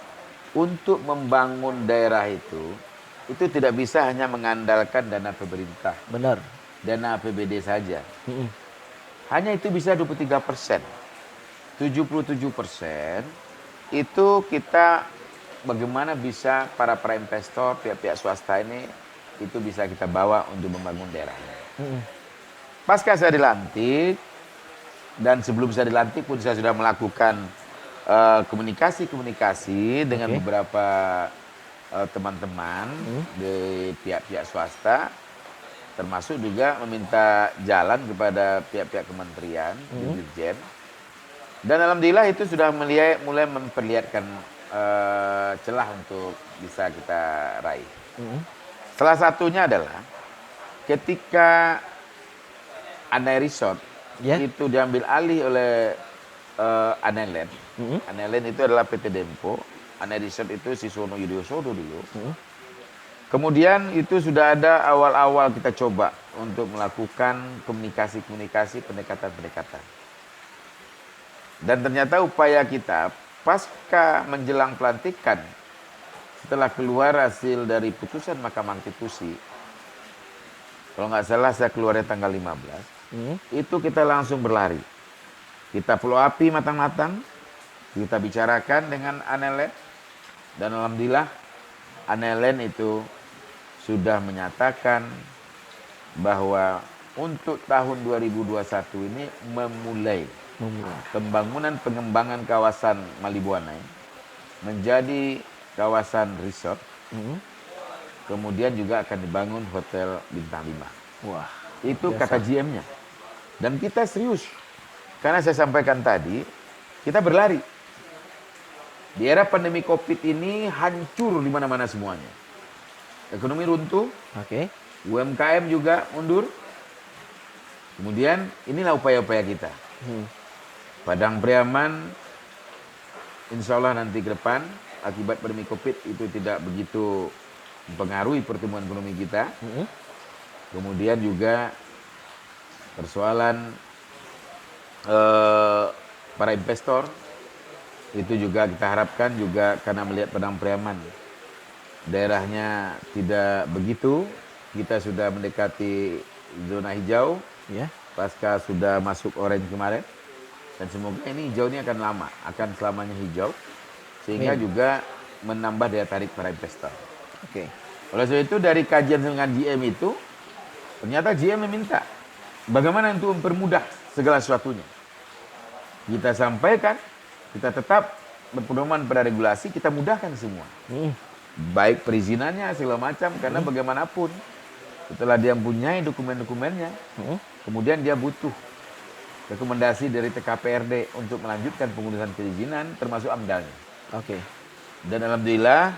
untuk membangun daerah itu tidak bisa hanya mengandalkan dana pemerintah. Benar. Dana APBD saja. Hanya itu bisa 23%. 77% itu kita bagaimana bisa para investor, pihak-pihak swasta ini itu bisa kita bawa untuk membangun daerahnya. Pasca saya dilantik dan sebelum saya dilantik pun saya sudah melakukan komunikasi dengan beberapa teman-teman di pihak-pihak swasta, termasuk juga meminta jalan kepada pihak-pihak kementerian, dirjen. Dan alhamdulillah itu sudah mulai memperlihatkan celah untuk bisa kita raih. Salah satunya adalah ketika Anai Resort itu diambil alih oleh Anailand. Anailand itu adalah PT Dempo. Anai Resort itu Sisono Yudhoyono dulu. Kemudian itu sudah ada awal-awal kita coba untuk melakukan komunikasi, pendekatan. Dan ternyata upaya kita pasca menjelang pelantikan, setelah keluar hasil dari putusan Mahkamah Konstitusi, kalau nggak salah saya keluarnya tanggal 15, itu kita langsung berlari. Kita follow up matang-matang, kita bicarakan dengan Anailand, dan alhamdulillah Anailand itu sudah menyatakan bahwa untuk tahun 2021 ini memulai pembangunan pengembangan kawasan Malibuana menjadi kawasan resort. Kemudian juga akan dibangun hotel bintang 5. Wah, itu biasa. kata GM-nya. Dan kita serius. Karena saya sampaikan tadi, kita berlari. Di era pandemi Covid ini hancur di mana-mana semuanya. Ekonomi runtuh, UMKM juga mundur. Kemudian inilah upaya-upaya kita. Padang Pariaman, insya Allah nanti ke depan akibat pandemi Covid itu tidak begitu mempengaruhi pertumbuhan ekonomi kita. Kemudian juga persoalan para investor itu juga kita harapkan juga karena melihat Padang Priaman daerahnya tidak begitu, kita sudah mendekati zona hijau, pasca sudah masuk orange kemarin, dan semoga ini hijau ini akan lama, akan selamanya hijau, sehingga juga menambah daya tarik para investor. Oleh sebab itu dari kajian dengan GM itu, ternyata GM meminta bagaimana untuk mempermudah segala sesuatunya. Kita sampaikan, kita tetap berpedoman pada regulasi, kita mudahkan semua. Baik perizinannya segala macam, karena bagaimanapun setelah dia mempunyai dokumen-dokumennya, kemudian dia butuh rekomendasi dari TKPRD untuk melanjutkan pengurusan perizinan termasuk AMDALnya. Dan alhamdulillah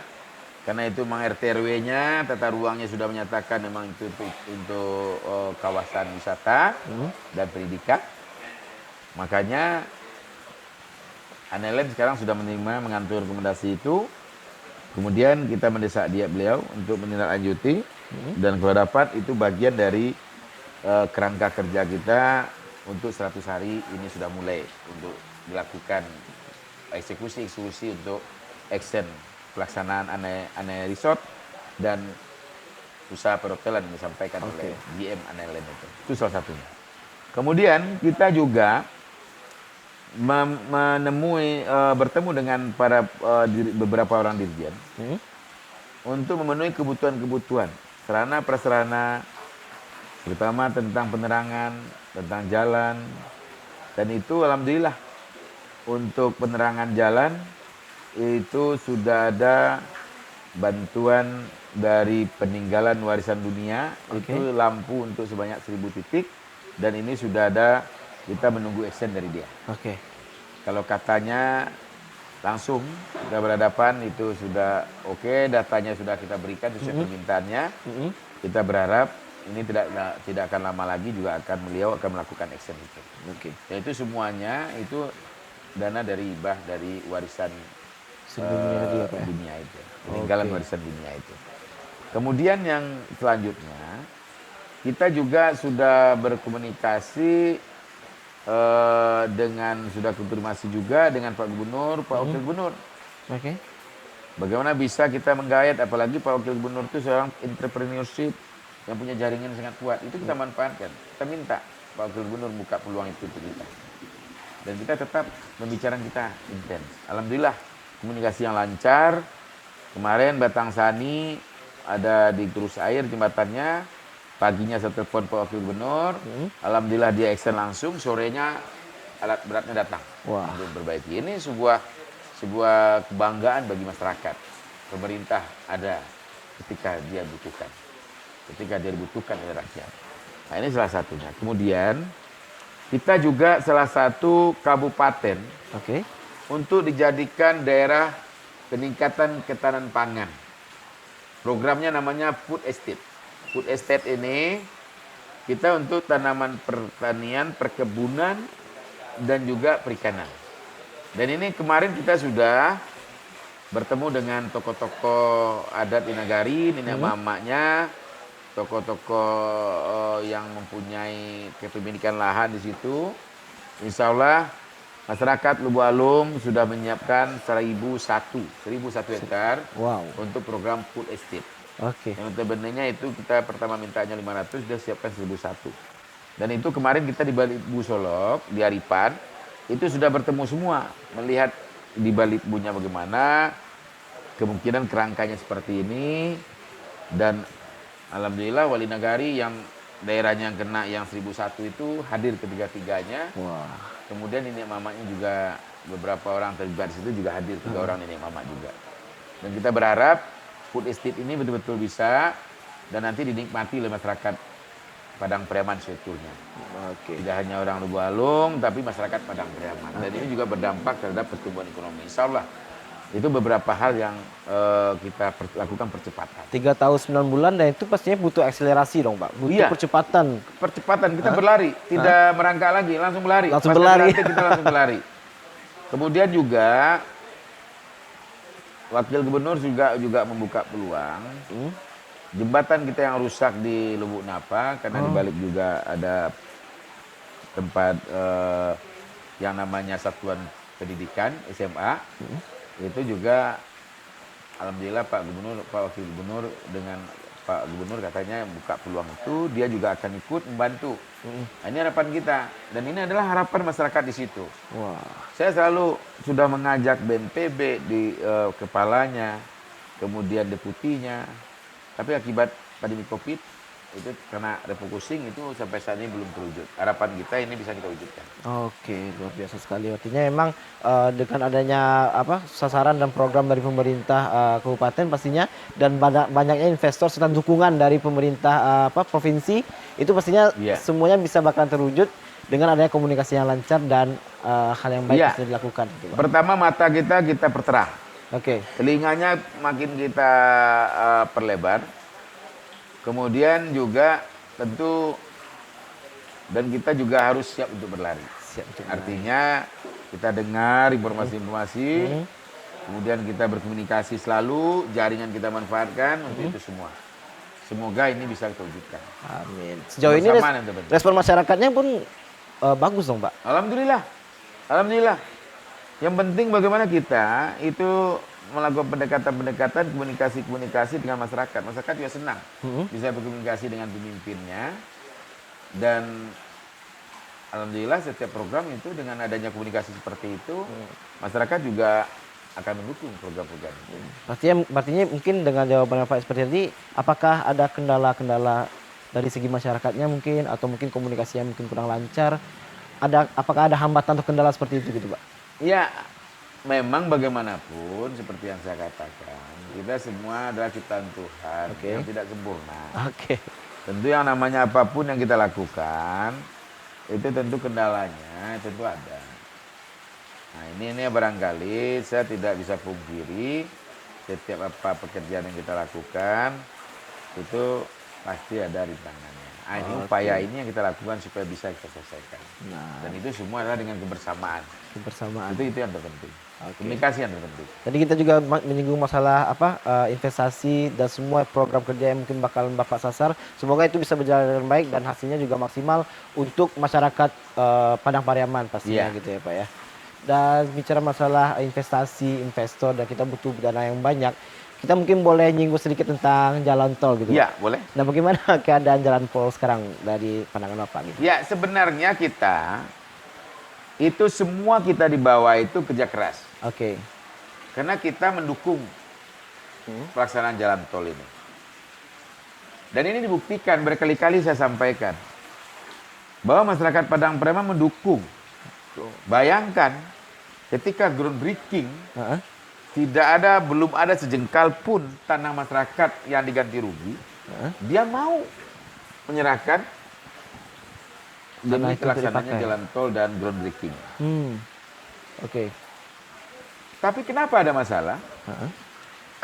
karena itu memang RT RW-nya tata ruangnya sudah menyatakan memang itu untuk kawasan wisata dan pendidikan. Makanya Anelen sekarang sudah menerima mengatur rekomendasi itu. Kemudian kita mendesak beliau untuk menindaklanjuti, dan kalau dapat itu bagian dari kerangka kerja kita untuk 100 hari ini sudah mulai untuk dilakukan eksekusi untuk action pelaksanaan Ane Resort dan usaha perhotelan yang disampaikan oleh GM Anelen itu salah satunya. Kemudian kita juga bertemu dengan beberapa orang dirjen untuk memenuhi kebutuhan sarana prasarana, terutama tentang penerangan, tentang jalan, dan itu alhamdulillah untuk penerangan jalan itu sudah ada bantuan dari peninggalan warisan dunia, itu lampu untuk sebanyak 1000 titik, dan ini sudah ada, kita menunggu action dari dia. Kalau katanya langsung kita berhadapan itu sudah datanya sudah kita berikan sesuai permintaannya. Kita berharap ini tidak akan lama lagi juga beliau akan melakukan action itu. Dan itu semuanya itu dana dari hibah dari warisan dunia itu, peninggalan warisan dunia itu. Kemudian yang selanjutnya kita juga sudah berkomunikasi sudah konfirmasi juga dengan Pak Gubernur, Pak Wakil Gubernur. Bagaimana bisa kita menggayat, apalagi Pak Wakil Gubernur itu seorang entrepreneurship yang punya jaringan sangat kuat. Itu kita manfaatkan. Kita minta Pak Wakil Gubernur buka peluang itu untuk kita. Dan kita tetap pembicaraan kita intens. Alhamdulillah komunikasi yang lancar. Kemarin Batang Sani ada di Terus Air jembatannya. Paginya saya telepon Pak Wakil Gubernur, alhamdulillah dia action langsung, sorenya alat beratnya datang untuk memperbaiki. Ini sebuah kebanggaan bagi masyarakat. Pemerintah ada ketika dia dibutuhkan oleh rakyat. Nah ini salah satunya. Kemudian kita juga salah satu kabupaten untuk dijadikan daerah peningkatan ketahanan pangan. Programnya namanya Food Estate. Food estate ini kita untuk tanaman pertanian, perkebunan, dan juga perikanan. Dan ini kemarin kita sudah bertemu dengan tokoh-tokoh adat di Nagari, nenek mamanya, tokoh-tokoh yang mempunyai kepemilikan lahan di situ. Insya Allah masyarakat Lubuk Alung sudah menyiapkan 1.001 hektar untuk program Food Estate. Yang notabene itu kita pertama mintanya 500, dia siapkan 1.001. Dan itu kemarin kita di Balik Bu Solok, di Aripan, itu sudah bertemu semua. Melihat di Balik Bunya bagaimana, kemungkinan kerangkanya seperti ini. Dan alhamdulillah Wali Nagari yang daerahnya yang kena yang 1.001 itu hadir ketiga-tiganya. Kemudian nenek mamanya juga beberapa orang terlibat di situ juga hadir, 3 orang nenek mama juga. Dan kita berharap Food Estate ini betul-betul bisa dan nanti dinikmati oleh masyarakat Padang Priaman sebetulnya. Tidak hanya orang Lubuk Alung, tapi masyarakat Padang Priaman. Dan ini juga berdampak terhadap pertumbuhan ekonomi. Insya Allah itu beberapa hal yang kita lakukan percepatan. 3 tahun 9 bulan dan itu pastinya butuh akselerasi dong Pak. Butuh percepatan. Percepatan, kita berlari. Tidak merangkak lagi, langsung berlari. Langsung berlari. Kita langsung berlari. Kemudian juga Wakil Gubernur juga membuka peluang. Jembatan kita yang rusak di Lubuk Napa karena di balik juga ada tempat yang namanya Satuan Pendidikan SMA. Itu juga alhamdulillah Pak Wakil Gubernur dengan Pak Gubernur katanya buka peluang itu, dia juga akan ikut membantu. Nah, ini harapan kita dan ini adalah harapan masyarakat di situ. Wah. Saya selalu sudah mengajak BNPB di kepalanya, kemudian deputinya. Tapi akibat pandemi Covid itu karena refocusing itu sampai saat ini belum terwujud. Harapan kita ini bisa kita wujudkan. Oke, luar biasa sekali. Artinya memang dengan adanya sasaran dan program dari pemerintah kabupaten pastinya dan banyaknya investor serta dukungan dari pemerintah provinsi itu pastinya semuanya bisa bakalan terwujud dengan adanya komunikasi yang lancar dan hal yang baik bisa dilakukan. Gitu, Pak. Pertama mata kita perterang. Oke. Telinganya makin kita perlebar. Kemudian juga tentu dan kita juga harus siap untuk berlari. Artinya kita dengar informasi-informasi, kemudian kita berkomunikasi selalu, jaringan kita manfaatkan untuk itu semua. Semoga ini bisa kita wujudkan. Amin. Sejauh ini respon masyarakatnya pun bagus dong, Pak. Alhamdulillah. Alhamdulillah. Yang penting bagaimana kita itu melakukan pendekatan-pendekatan, komunikasi dengan masyarakat. Masyarakat juga senang bisa berkomunikasi dengan pemimpinnya. Dan alhamdulillah setiap program itu dengan adanya komunikasi seperti itu, masyarakat juga akan mendukung program-program itu. Artinya mungkin dengan jawaban Pak seperti tadi, apakah ada kendala-kendala dari segi masyarakatnya mungkin atau mungkin komunikasinya mungkin kurang lancar? Apakah ada hambatan atau kendala seperti itu gitu, Pak? Ya, memang bagaimanapun seperti yang saya katakan, kita semua adalah ciptaan Tuhan yang tidak sempurna. Tentu yang namanya apapun yang kita lakukan, itu tentu kendalanya tentu ada. Nah ini barangkali saya tidak bisa pungkiri setiap pekerjaan yang kita lakukan, itu pasti ada rintangannya. Nah, ini upaya ini yang kita lakukan supaya bisa kita selesaikan. Dan itu semua adalah dengan kebersamaan. Itu yang terpenting. Komunikasi yang terpenting. Tadi kita juga menyinggung masalah investasi dan semua program kerja yang mungkin bakal Bapak sasar. Semoga itu bisa berjalan dengan baik dan hasilnya juga maksimal untuk masyarakat Padang Pariaman pastinya gitu ya Pak ya. Dan bicara masalah investasi, investor dan kita butuh dana yang banyak. Kita mungkin boleh nyinggung sedikit tentang jalan tol gitu. Iya, boleh. Nah, bagaimana keadaan jalan tol sekarang dari pandangan Bapak gitu? Ya, sebenarnya kita itu semua kita di bawah itu kerja keras. Karena kita mendukung pelaksanaan jalan tol ini. Dan ini dibuktikan berkali-kali saya sampaikan bahwa masyarakat Padang Pariaman mendukung. Bayangkan ketika groundbreaking belum ada sejengkal pun tanah masyarakat yang diganti rugi, dia mau menyerahkan demi pelaksananya jalan tol dan groundbreaking. Tapi kenapa ada masalah?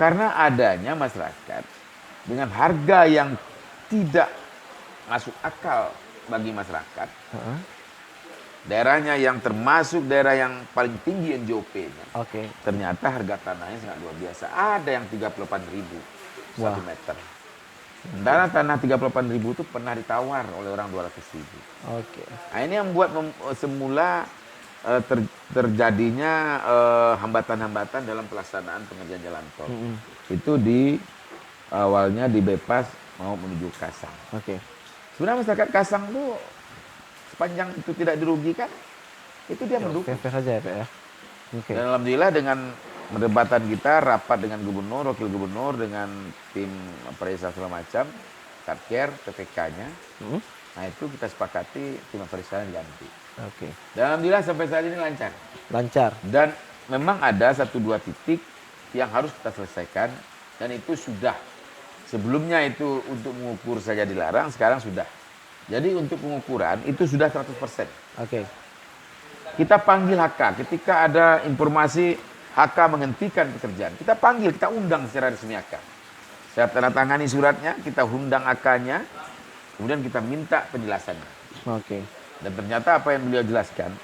Karena adanya masyarakat dengan harga yang tidak masuk akal bagi masyarakat. Daerahnya yang termasuk daerah yang paling tinggi NJOP-nya. Ternyata harga tanahnya sangat luar biasa. Ada yang 38.000 1 meter. Sementara tanah 38.000 itu pernah ditawar oleh orang 200.000. Nah, ini yang membuat semula terjadinya hambatan-hambatan dalam pelaksanaan pengerjaan jalan tol. Itu awalnya di Bepas mau menuju Kasang. Sebenarnya masyarakat Kasang itu sepanjang itu tidak dirugikan, itu dia mendukung. Saja ya Pak ya. Dan alhamdulillah dengan perdebatan kita, rapat dengan gubernur, wakil gubernur, dengan tim perisa segala macam, Satker, PPK-nya, nah itu kita sepakati tim perisa diganti. Dan alhamdulillah sampai saat ini lancar. Dan memang ada 1-2 titik yang harus kita selesaikan, dan itu sudah. Sebelumnya itu untuk mengukur saja dilarang, sekarang sudah. Jadi untuk pengukuran itu sudah 100%. Kita panggil HK ketika ada informasi HK menghentikan pekerjaan. Kita panggil, kita undang secara resmi HK. Saya tanda tangani suratnya, kita undang HK-nya, kemudian kita minta penjelasannya. Dan ternyata apa yang beliau jelaskan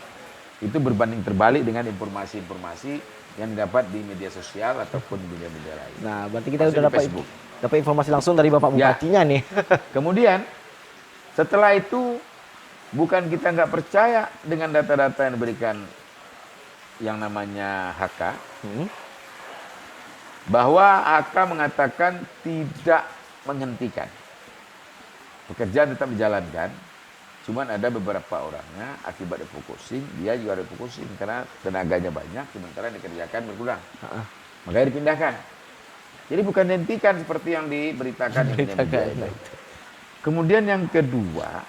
itu berbanding terbalik dengan informasi-informasi yang didapat di media sosial ataupun di media-media lain. Nah, berarti kita Maksudnya udah di dapat Facebook. informasi langsung dari Bapak Ya. Bupatinya nih. Kemudian setelah itu bukan kita nggak percaya dengan data-data yang diberikan yang namanya HK, bahwa HK mengatakan tidak menghentikan. Pekerjaan tetap dijalankan, cuman ada beberapa orangnya akibat refocusing, dia juga refocusing karena tenaganya banyak, sementara dikerjakan berkurang. Makanya dipindahkan. Jadi bukan dihentikan seperti yang diberitakan di media itu. Kemudian yang kedua,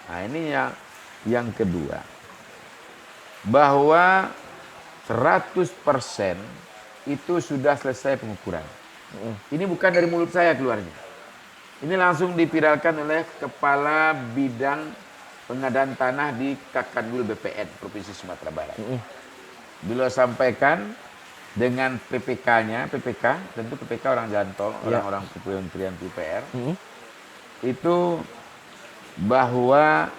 nah ini yang kedua, bahwa 100% itu sudah selesai pengukuran. Ini bukan dari mulut saya keluarnya. Ini langsung dipiralkan oleh Kepala Bidang Pengadaan Tanah di Kakanwil BPN, Provinsi Sumatera Barat. Beliau sampaikan dengan PPK-nya, PPK, tentu PPK orang jalan tol, orang-orang Kementerian PUPR, itu bahwa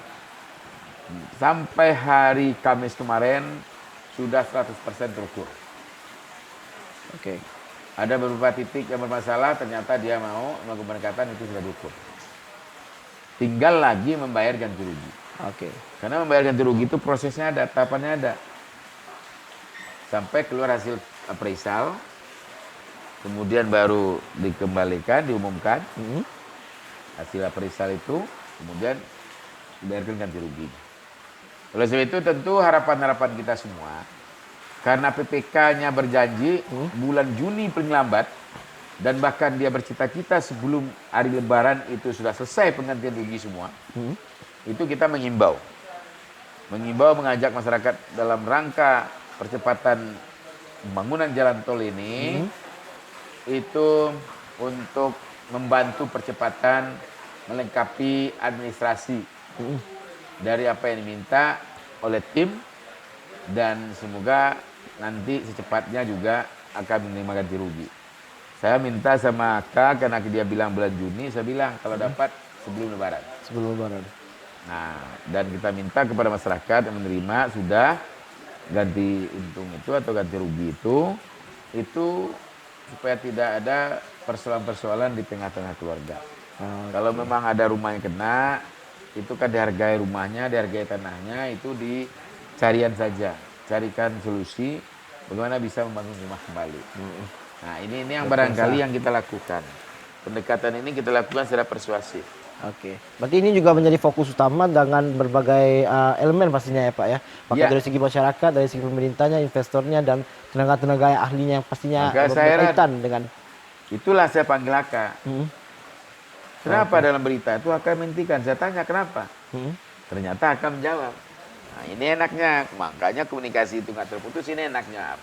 sampai hari Kamis kemarin sudah 100% terukur. Oke. Ada beberapa titik yang bermasalah, ternyata dia mau melakukan pendekatan itu sudah diukur. Tinggal lagi membayar ganti rugi. Oke. Karena membayar ganti rugi itu prosesnya ada, tahapannya ada. Sampai keluar hasil appraisal, kemudian baru dikembalikan, diumumkan. Hasil appraisal itu, kemudian dibayarkan ganti rugi. Oleh sebab itu tentu harapan-harapan kita semua, karena PPK-nya berjanji bulan Juni paling lambat, dan bahkan dia bercita-cita sebelum hari Lebaran itu sudah selesai penggantian rugi semua, itu kita mengimbau, mengajak masyarakat dalam rangka percepatan pembangunan jalan tol ini, itu untuk membantu percepatan melengkapi administrasi dari apa yang diminta oleh tim, dan semoga nanti secepatnya juga akan menerima ganti rugi. Saya minta sama Kak, karena dia bilang bulan Juni, saya bilang kalau dapat sebelum Lebaran. Sebelum Lebaran. Nah, dan kita minta kepada masyarakat yang menerima sudah ganti untung itu atau ganti rugi itu supaya tidak ada persoalan-persoalan di tengah-tengah keluarga. Kalau memang ada rumah yang kena, itu kan dihargai rumahnya, dihargai tanahnya, itu dicarian saja, carikan solusi bagaimana bisa membangun rumah kembali. Nah, ini yang barangkali yang kita lakukan. Pendekatan ini kita lakukan secara persuasif. Oke. Berarti ini juga menjadi fokus utama dengan berbagai elemen pastinya ya Pak ya. Maka dari segi masyarakat, dari segi pemerintahnya, investornya, dan tenaga-tenaga ahlinya yang pastinya berkaitan dengan. Itulah saya panggil Aka. Kenapa dalam berita itu Aka menghentikan? Saya tanya kenapa? Ternyata Aka menjawab. Nah, ini enaknya, makanya komunikasi itu nggak terputus, ini enaknya.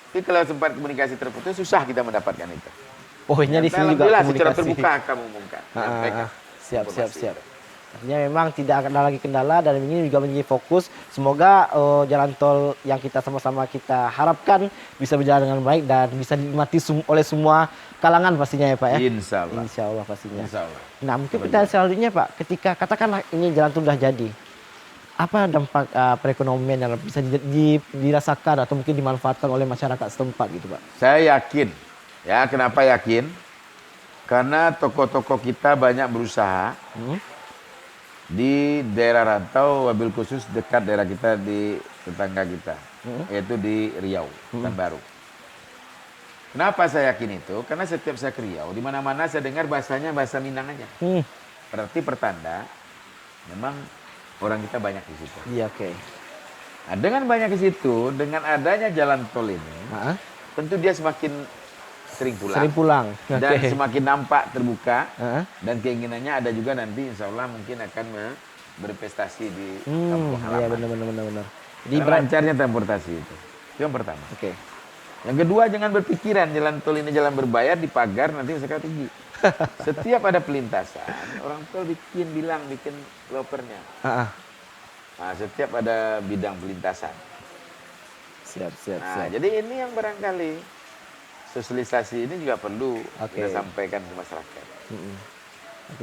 Tapi kalau sempat komunikasi terputus, susah kita mendapatkan itu. Poinnya di sini juga komunikasi. Secara terbuka kamu umumkan. Siap. Artinya memang tidak ada lagi kendala, dan ini juga menjadi fokus. Semoga jalan tol yang kita sama-sama kita harapkan bisa berjalan dengan baik dan bisa dinikmati oleh semua kalangan pastinya ya Pak ya. Insya Allah. Insya Allah pastinya. Insya Allah. Nah, mungkin pertanyaan selanjutnya Pak, ketika katakanlah ini jalan tol sudah jadi, apa dampak perekonomian yang bisa dirasakan atau mungkin dimanfaatkan oleh masyarakat setempat gitu Pak? Saya yakin. Ya, kenapa yakin? Karena toko-toko kita banyak berusaha di daerah rantau, wabil khusus dekat daerah kita di tetangga kita, yaitu di Riau, Pekanbaru. Kenapa saya yakin itu? Karena setiap saya ke Riau, di mana-mana saya dengar bahasanya bahasa Minang aja. Berarti pertanda memang orang kita banyak di situ. Iya, oke. Nah, dengan banyak di situ, dengan adanya jalan tol ini, tentu dia semakin sering pulang. Dan semakin nampak terbuka, dan keinginannya ada juga nanti insya Allah mungkin akan berprestasi di kampung halaman. Iya, benar. Jadi lancarnya transportasi itu yang pertama. Oke. Yang kedua, jangan berpikiran jalan tol ini jalan berbayar, dipagar nanti sekarang tinggi. Setiap ada pelintasan, orang tol bikin lokernya. Nah, setiap ada bidang pelintasan. Siap. Jadi ini yang barangkali sosialisasi ini juga perlu kita sampaikan ke masyarakat.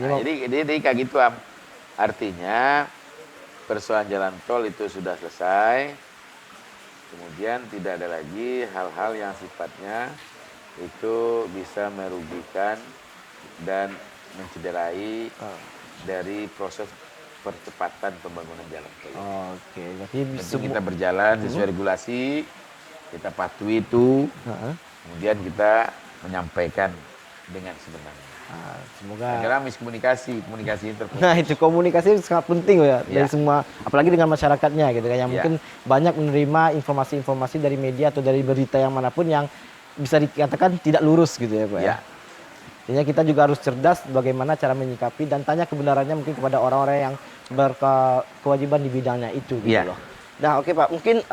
Nah, jadi kayak gitu, artinya persoalan jalan tol itu sudah selesai. Kemudian tidak ada lagi hal-hal yang sifatnya itu bisa merugikan dan mencederai dari proses percepatan pembangunan jalan tol. Oke, berarti Tentu kita berjalan sesuai regulasi, kita patuhi itu, kemudian kita menyampaikan dengan sebenarnya. semoga. Adalah miskomunikasi, komunikasi itu terputus. Nah itu komunikasi sangat penting ya dari Ya. semua, apalagi dengan masyarakatnya gitu kan, yang Ya. mungkin banyak menerima informasi-informasi dari media atau dari berita yang manapun yang bisa dikatakan tidak lurus gitu ya Pak ya. Ya. Artinya kita juga harus cerdas bagaimana cara menyikapi dan tanya kebenarannya mungkin kepada orang-orang yang berkewajiban di bidangnya itu gitu Ya. loh. Nah oke Pak, mungkin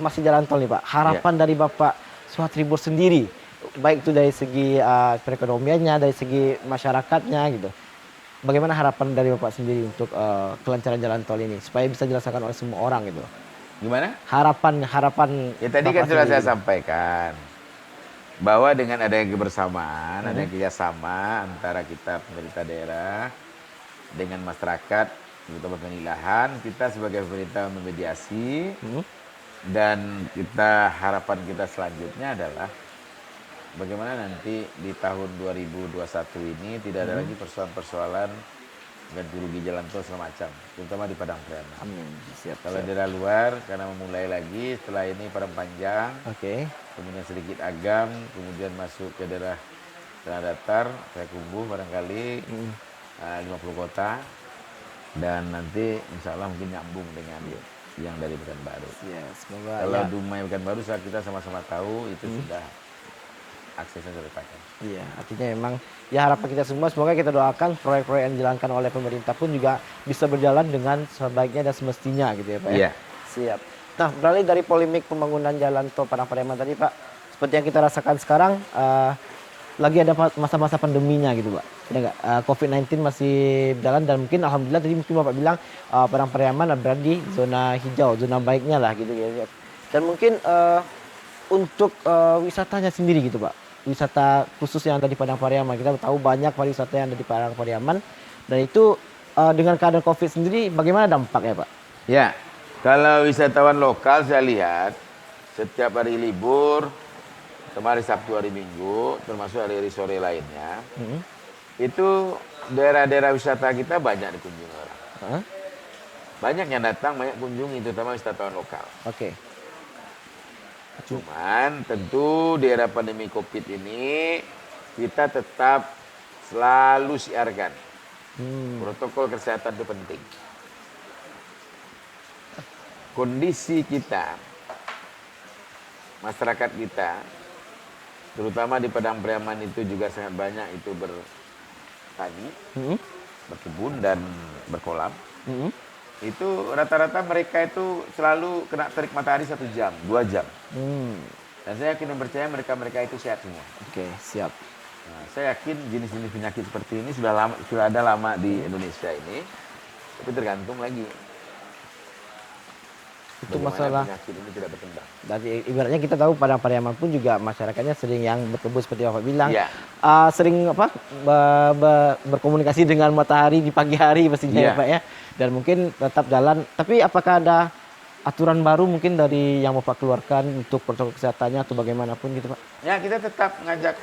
masih jalan tol nih Pak, harapan dari Bapak Swatribur sendiri, baik itu dari segi perekonomiannya, dari segi masyarakatnya gitu. Bagaimana harapan dari Bapak sendiri untuk kelancaran jalan tol ini supaya bisa dirasakan oleh semua orang gitu? Gimana? Harapan Ya tadi kan Bapak sudah sendiri saya gitu. sampaikan bahwa dengan adanya kebersamaan, adanya kerjasama antara kita pemerintah daerah dengan masyarakat, terutama pemilahan, kita sebagai pemerintah memediasi dan harapan kita selanjutnya adalah bagaimana nanti di tahun 2021 ini tidak ada lagi persoalan-persoalan ganti rugi jalan tol segala macam, terutama di Padang Priama. Amin. Siap. Kalau siap. daerah luar karena memulai lagi setelah ini Padang Panjang, Oke. kemudian sedikit Agam, kemudian masuk ke daerah datar, kayak Kumbuh barangkali 50 kota, dan nanti insya Allah mungkin nyambung dengan yang dari Pekanbaru. Ya, semoga Kalau ya. Dumai Pekanbaru saat kita sama-sama tahu itu sudah aksesnya sudah dipakai. Iya, artinya memang ya harapan kita semua semoga kita doakan proyek-proyek yang dijalankan oleh pemerintah pun juga bisa berjalan dengan sebaiknya dan semestinya gitu ya Pak ya. Iya. Siap. Nah, beralih dari polemik pembangunan jalan tol Padang Pariaman tadi Pak, seperti yang kita rasakan sekarang lagi ada masa-masa pandeminya gitu Pak. Ada nggak? COVID-19 masih berjalan dan mungkin alhamdulillah tadi mungkin Bapak bilang Padang Pariaman berada di zona hijau, zona baiknya lah gitu ya. Dan mungkin untuk wisatanya sendiri gitu Pak. Wisata khusus yang ada di Padang Pariaman. Kita tahu banyak pariwisata yang ada di Padang Pariaman dan itu dengan keadaan Covid sendiri bagaimana dampaknya Pak? Ya, kalau wisatawan lokal saya lihat setiap hari libur, kemarin Sabtu hari Minggu, termasuk hari sore lainnya, itu daerah-daerah wisata kita banyak dikunjungi orang. Banyak yang datang, banyak kunjungi, terutama wisatawan lokal. Oke. Cuman tentu di era pandemi Covid ini kita tetap selalu siarkan protokol kesehatan itu penting. Kondisi kita, masyarakat kita, terutama di Padang Priaman itu juga sangat banyak itu bertani, berkebun dan berkolam. Itu rata-rata mereka itu selalu kena terik matahari 1 jam, 2 jam. Dan saya yakin dan percaya mereka itu sehat semua. Oke, siap. Nah, saya yakin jenis-jenis penyakit seperti ini sudah ada lama di Indonesia ini, tapi tergantung lagi Itu bagaimana masalah. penyakit ini tidak berkembang. Dari ibaratnya kita tahu Padang Pariaman pun juga masyarakatnya sering yang berkebun seperti Bapak bilang, Iya. sering berkomunikasi dengan matahari di pagi hari pastinya ya Iya. Pak ya, dan mungkin tetap jalan. Tapi apakah ada aturan baru mungkin dari yang Bapak keluarkan untuk protokol kesehatannya atau bagaimanapun gitu Pak? Ya, kita tetap ngajak,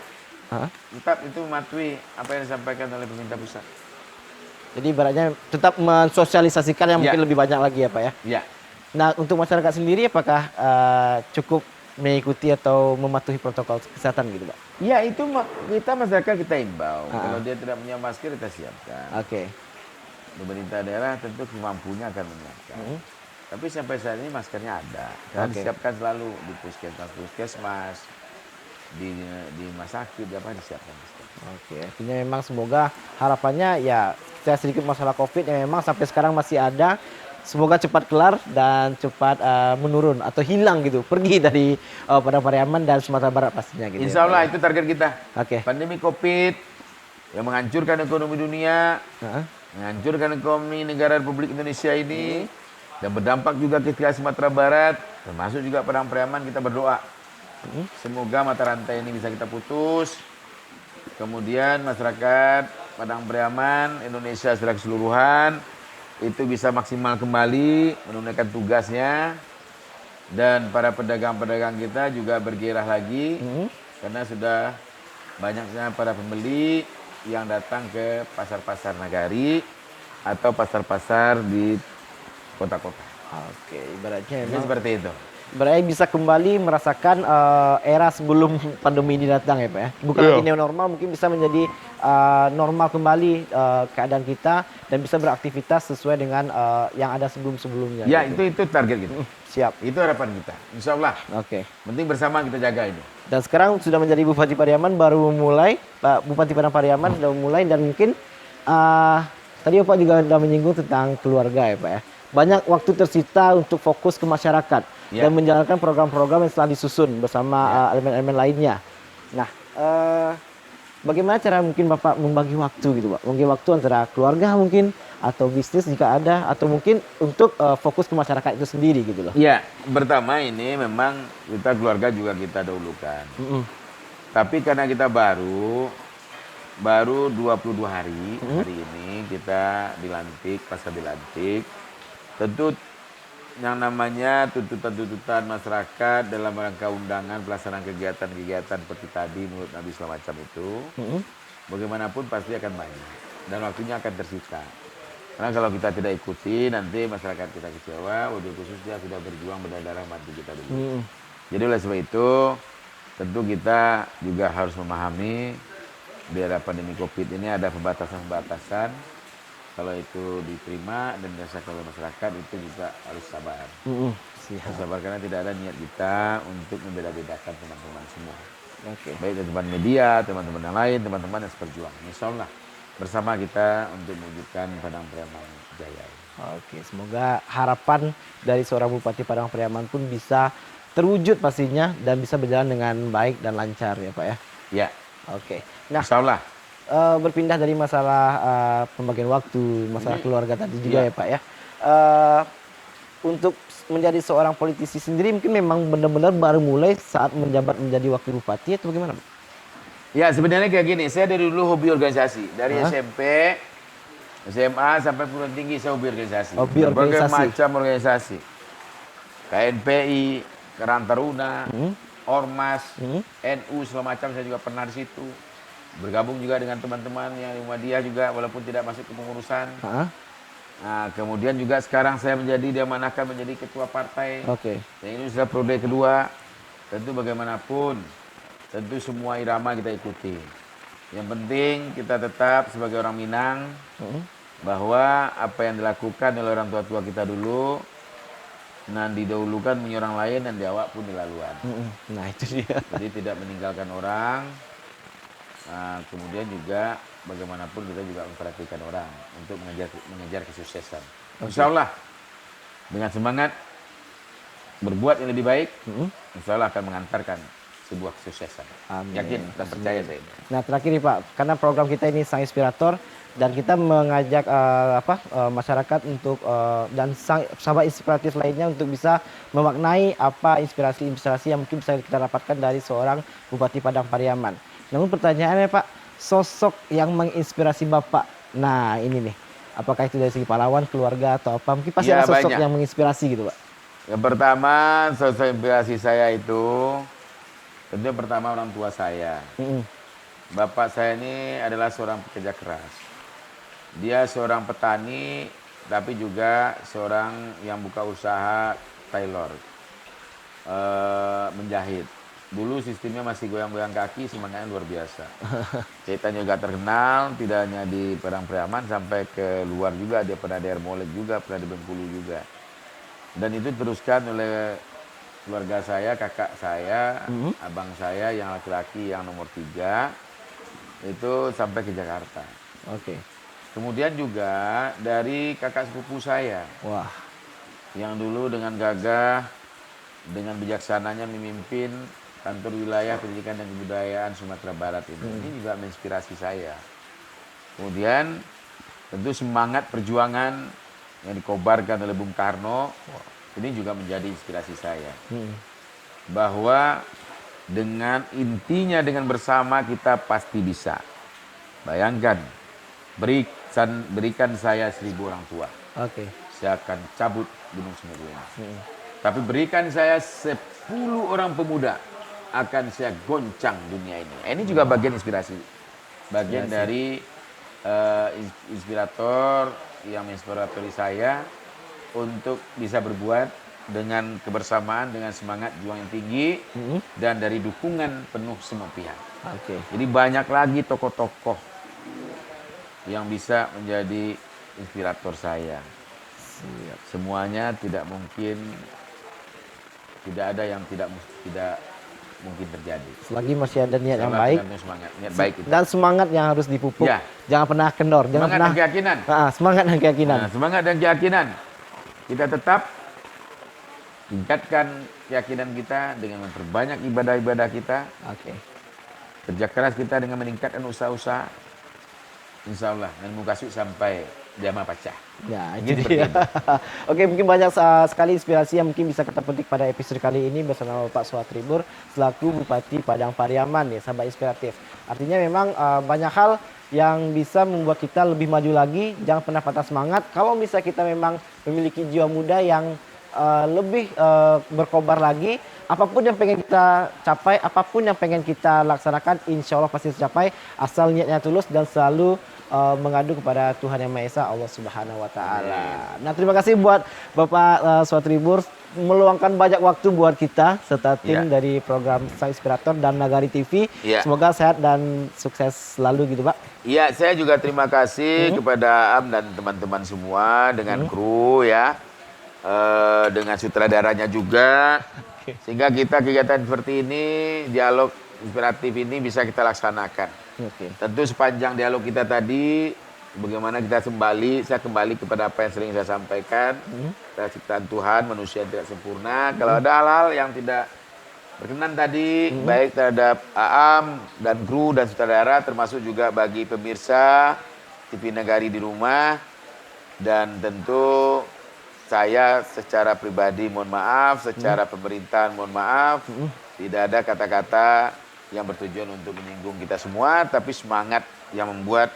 Hah? tetap itu mematuhi apa yang disampaikan oleh pemerintah pusat. Jadi ibaratnya tetap mensosialisasikan yang Iya. mungkin lebih banyak lagi ya Pak ya. Ya, Nah untuk masyarakat sendiri apakah cukup mengikuti atau mematuhi protokol kesehatan gitu Pak? ya itu kita masyarakat kita imbau. Kalau dia tidak punya masker kita siapkan. Oke. Pemerintah daerah tentu kemampunya akan menyiapkan. Tapi sampai saat ini maskernya ada. Dan Oke. disiapkan selalu di puskesmas, di rumah sakit, apa disiapkan masker. Oke, artinya memang semoga harapannya ya kita sedikit masalah COVID yang memang sampai sekarang masih ada. Semoga cepat kelar dan cepat menurun atau hilang gitu, pergi dari Padang Pariaman dan Sumatera Barat pastinya gitu. Insya Allah ya, Pak itu target kita. ya. Oke. Pandemi COVID yang menghancurkan ekonomi dunia, Heeh. menghancurkan ekonomi negara Republik Indonesia ini, dan berdampak juga ke wilayah Sumatera Barat, termasuk juga Padang Priaman, kita berdoa. Semoga mata rantai ini bisa kita putus. Kemudian masyarakat Padang Priaman, Indonesia secara keseluruhan, itu bisa maksimal kembali menunaikan tugasnya. Dan para pedagang-pedagang kita juga bergairah lagi karena sudah banyaknya para pembeli yang datang ke pasar-pasar nagari atau pasar-pasar di kota-kota. Oke, ibaratnya Jadi memang seperti itu. berarti bisa kembali merasakan era sebelum pandemi ini datang ya Pak ya. Bukan Iya. lagi new normal, mungkin bisa menjadi normal kembali keadaan kita dan bisa beraktivitas sesuai dengan yang ada sebelum-sebelumnya. Ya, gitu. itu target kita. Siap. Itu harapan kita. Insya Allah. Oke. Penting bersama kita jaga ini. Dan sekarang sudah menjadi Bupati Pariaman, baru mulai Pak Bupati Padang Pariaman sudah mulai, dan mungkin tadi Bapak juga sudah menyinggung tentang keluarga ya Pak ya. Banyak waktu tersita untuk fokus ke masyarakat dan menjalankan program-program yang telah disusun bersama elemen-elemen lainnya. Nah, bagaimana cara mungkin Bapak membagi waktu gitu Pak? Membagi waktu antara keluarga mungkin, atau bisnis jika ada, atau mungkin untuk fokus ke masyarakat itu sendiri gitu loh. Ya, pertama ini memang kita keluarga juga kita dahulukan. Tapi karena kita baru 22 hari, hari ini kita dilantik, pasca dilantik. Tentu yang namanya tuntutan-tuntutan masyarakat dalam rangka undangan pelaksanaan kegiatan-kegiatan seperti tadi menurut Nabi segala macam itu, bagaimanapun pasti akan banyak dan waktunya akan tersita. Karena kalau kita tidak ikuti nanti masyarakat kita kecewa, wabil khusus dia sudah berjuang berdarah bantu kita dulu. Jadi oleh sebab itu tentu kita juga harus memahami di era pandemi COVID ini ada pembatasan-pembatasan. Kalau itu diterima dan dirasakan oleh masyarakat itu juga harus sabar. Harus sabar karena tidak ada niat kita untuk membeda-bedakan teman-teman semua. Baik teman-teman media, teman-teman yang lain, teman-teman yang seperjuang. Insya Allah bersama kita untuk mewujudkan Padang Pariaman Jaya. Oke, semoga harapan dari seorang Bupati Padang Pariaman pun bisa terwujud pastinya dan bisa berjalan dengan baik dan lancar ya Pak ya. Ya. Oke. Nah, Insya Allah. berpindah dari masalah pembagian waktu, masalah keluarga tadi juga ya Pak ya. Untuk menjadi seorang politisi sendiri mungkin memang benar-benar baru mulai saat menjabat menjadi wakil bupati atau bagaimana Pak? Ya sebenarnya kayak gini, saya dari dulu hobi organisasi. Dari SMP, SMA sampai perguruan tinggi saya hobi organisasi. Hobi Berbagai organisasi. macam organisasi. KNPI, Karang Taruna, Ormas, NU segala macam saya juga pernah di situ. Bergabung juga dengan teman-teman yang di Muhammadiyah juga walaupun tidak masuk ke pengurusan. Nah, kemudian juga sekarang saya diamanahkan menjadi ketua partai. Yang ini sudah periode kedua. Tentu bagaimanapun, tentu semua irama kita ikuti. Yang penting kita tetap sebagai orang Minang bahwa apa yang dilakukan oleh orang tua-tua kita dulu, nah didahulukan menjadi orang lain dan diawak pun dilaluan. Nah itu dia. Jadi tidak meninggalkan orang. Nah, kemudian juga bagaimanapun kita juga memperhatikan orang untuk mengejar kesuksesan. Insya Allah dengan semangat berbuat yang lebih baik, insya Allah akan mengantarkan sebuah kesuksesan. Amin. Yakin dan percaya saya. Nah terakhir nih Pak, karena program kita ini sangat inspirator dan kita mengajak masyarakat untuk dan sahabat inspiratif lainnya untuk bisa memaknai apa inspirasi-inspirasi yang mungkin bisa kita dapatkan dari seorang Bupati Padang Pariaman. Namun pertanyaannya Pak, sosok yang menginspirasi Bapak, nah ini nih, apakah itu dari segi pahlawan, keluarga atau apa? Mungkin pasti Ya, ada sosok banyak yang menginspirasi gitu Pak. Yang pertama, sosok inspirasi saya itu tentunya pertama orang tua saya. Bapak saya ini adalah seorang pekerja keras. Dia seorang petani, tapi juga seorang yang buka usaha tailor, menjahit. Dulu sistemnya masih goyang-goyang kaki, semangatnya luar biasa. Ceritanya juga terkenal, tidak hanya di Padang Pariaman, sampai ke luar juga. Dia pernah di Ermolek juga, pernah di Bengkulu juga. Dan itu teruskan oleh keluarga saya, kakak saya, abang saya yang laki-laki yang nomor 3, itu sampai ke Jakarta. Kemudian juga dari kakak sepupu saya, yang dulu dengan gagah, dengan bijaksananya memimpin kantor wilayah pendidikan dan kebudayaan Sumatera Barat ini. Ini juga menginspirasi saya. Kemudian tentu semangat perjuangan yang dikobarkan oleh Bung Karno, ini juga menjadi inspirasi saya. Bahwa dengan intinya dengan bersama kita pasti bisa. Bayangkan, berikan saya 1000 orang tua. Saya akan cabut Gunung Semeru ini. Tapi berikan saya 10 orang pemuda, akan saya goncang dunia ini. Ini juga bagian inspirasi. Bagian dari inspirator yang menginspiratori saya untuk bisa berbuat dengan kebersamaan, dengan semangat juang yang tinggi, dan dari dukungan penuh semua pihak. Oke. Jadi banyak lagi tokoh-tokoh yang bisa menjadi inspirator saya. Semuanya tidak mungkin, tidak ada yang tidak mungkin terjadi. Selagi masih ada niat yang Selama baik tergantung semangat, niat baik itu. dan semangat yang harus dipupuk. Ya. Jangan pernah kendor, jangan Semangat pernah dan keyakinan. semangat dan keyakinan. Nah, semangat dan keyakinan. Kita tetap tingkatkan keyakinan kita dengan memperbanyak ibadah-ibadah kita. Oke. Kerja keras kita dengan meningkatkan usaha-usaha. Insya Allah, dan muka sampai jamaah pecah. Ya, Ingin itu seperti dia. itu. Oke, mungkin banyak sekali inspirasi yang mungkin bisa kita petik pada episode kali ini bersama Bapak Suatribur selaku Bupati Padang Pariaman ya, sahabat inspiratif. Artinya memang banyak hal yang bisa membuat kita lebih maju lagi, jangan pernah patah semangat. Kalau bisa kita memang memiliki jiwa muda yang lebih berkobar lagi, apapun yang pengen kita capai, apapun yang pengen kita laksanakan, insya Allah pasti tercapai asal niatnya tulus dan selalu mengadu kepada Tuhan Yang Maha Esa, Allah Subhanahu wa taala. Nah, terima kasih buat Bapak Suatribur meluangkan banyak waktu buat kita serta tim dari program Sang Inspirator dan Nagari TV. Ya. Semoga sehat dan sukses selalu gitu, Pak. Iya, saya juga terima kasih kepada Am dan teman-teman semua dengan kru ya. Dengan sutradaranya juga. Sehingga kita kegiatan seperti ini, dialog inspiratif ini bisa kita laksanakan. Tentu sepanjang dialog kita tadi, bagaimana kita saya kembali kepada apa yang sering saya sampaikan. Kita ciptaan Tuhan, manusia yang tidak sempurna. Kalau ada hal-hal yang tidak berkenan tadi, baik terhadap Aam dan kru dan sutradara, termasuk juga bagi pemirsa TV Nagari di rumah. Dan tentu saya secara pribadi mohon maaf, secara pemerintahan mohon maaf. Tidak ada kata-kata yang bertujuan untuk menyinggung kita semua, tapi semangat yang membuat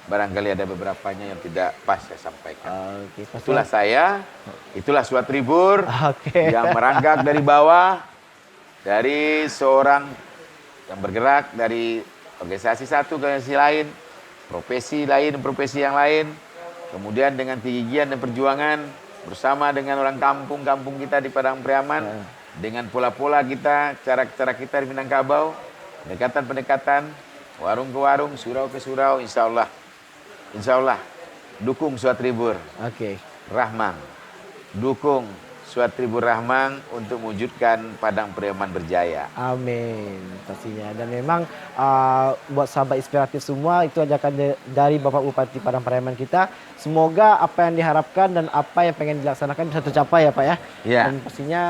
barangkali ada beberapanya yang tidak pas saya sampaikan. Itulah saya, itulah Suatribur yang merangkak dari bawah, dari seorang yang bergerak dari organisasi satu ke organisasi lain, profesi yang lain, kemudian dengan kegigihan dan perjuangan bersama dengan orang kampung kita di Padang Pariaman, dengan pola-pola kita, cara-cara kita di Minangkabau, pendekatan-pendekatan, warung ke warung, surau ke surau, insya Allah, dukung Suatribur Rahmang, dukung Suatribur Rahmang untuk mewujudkan Padang Pariaman berjaya. Amin, pastinya. Dan memang buat sahabat inspiratif semua, itu ajakan dari Bapak Bupati Padang Pariaman kita. Semoga apa yang diharapkan dan apa yang pengen dilaksanakan bisa tercapai ya Pak ya. Dan pastinya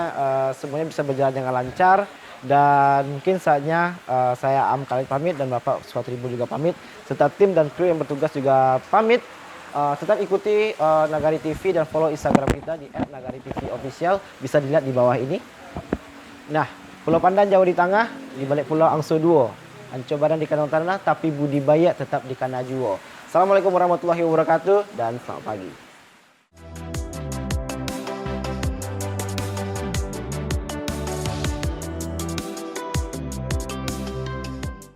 semuanya bisa berjalan dengan lancar. Dan mungkin saatnya saya Am Khalid pamit dan Bapak Suatribur juga pamit. Serta tim dan kru yang bertugas juga pamit. Tetap ikuti Nagari TV dan follow Instagram kita di @nagari_tv_official. Bisa dilihat di bawah ini. Nah, Pulau Pandan jauh di tengah, di balik Pulau Angso Duo. Anco badan di kanan tanah, tapi budidaya tetap di Kanajuo. Assalamualaikum warahmatullahi wabarakatuh dan selamat pagi.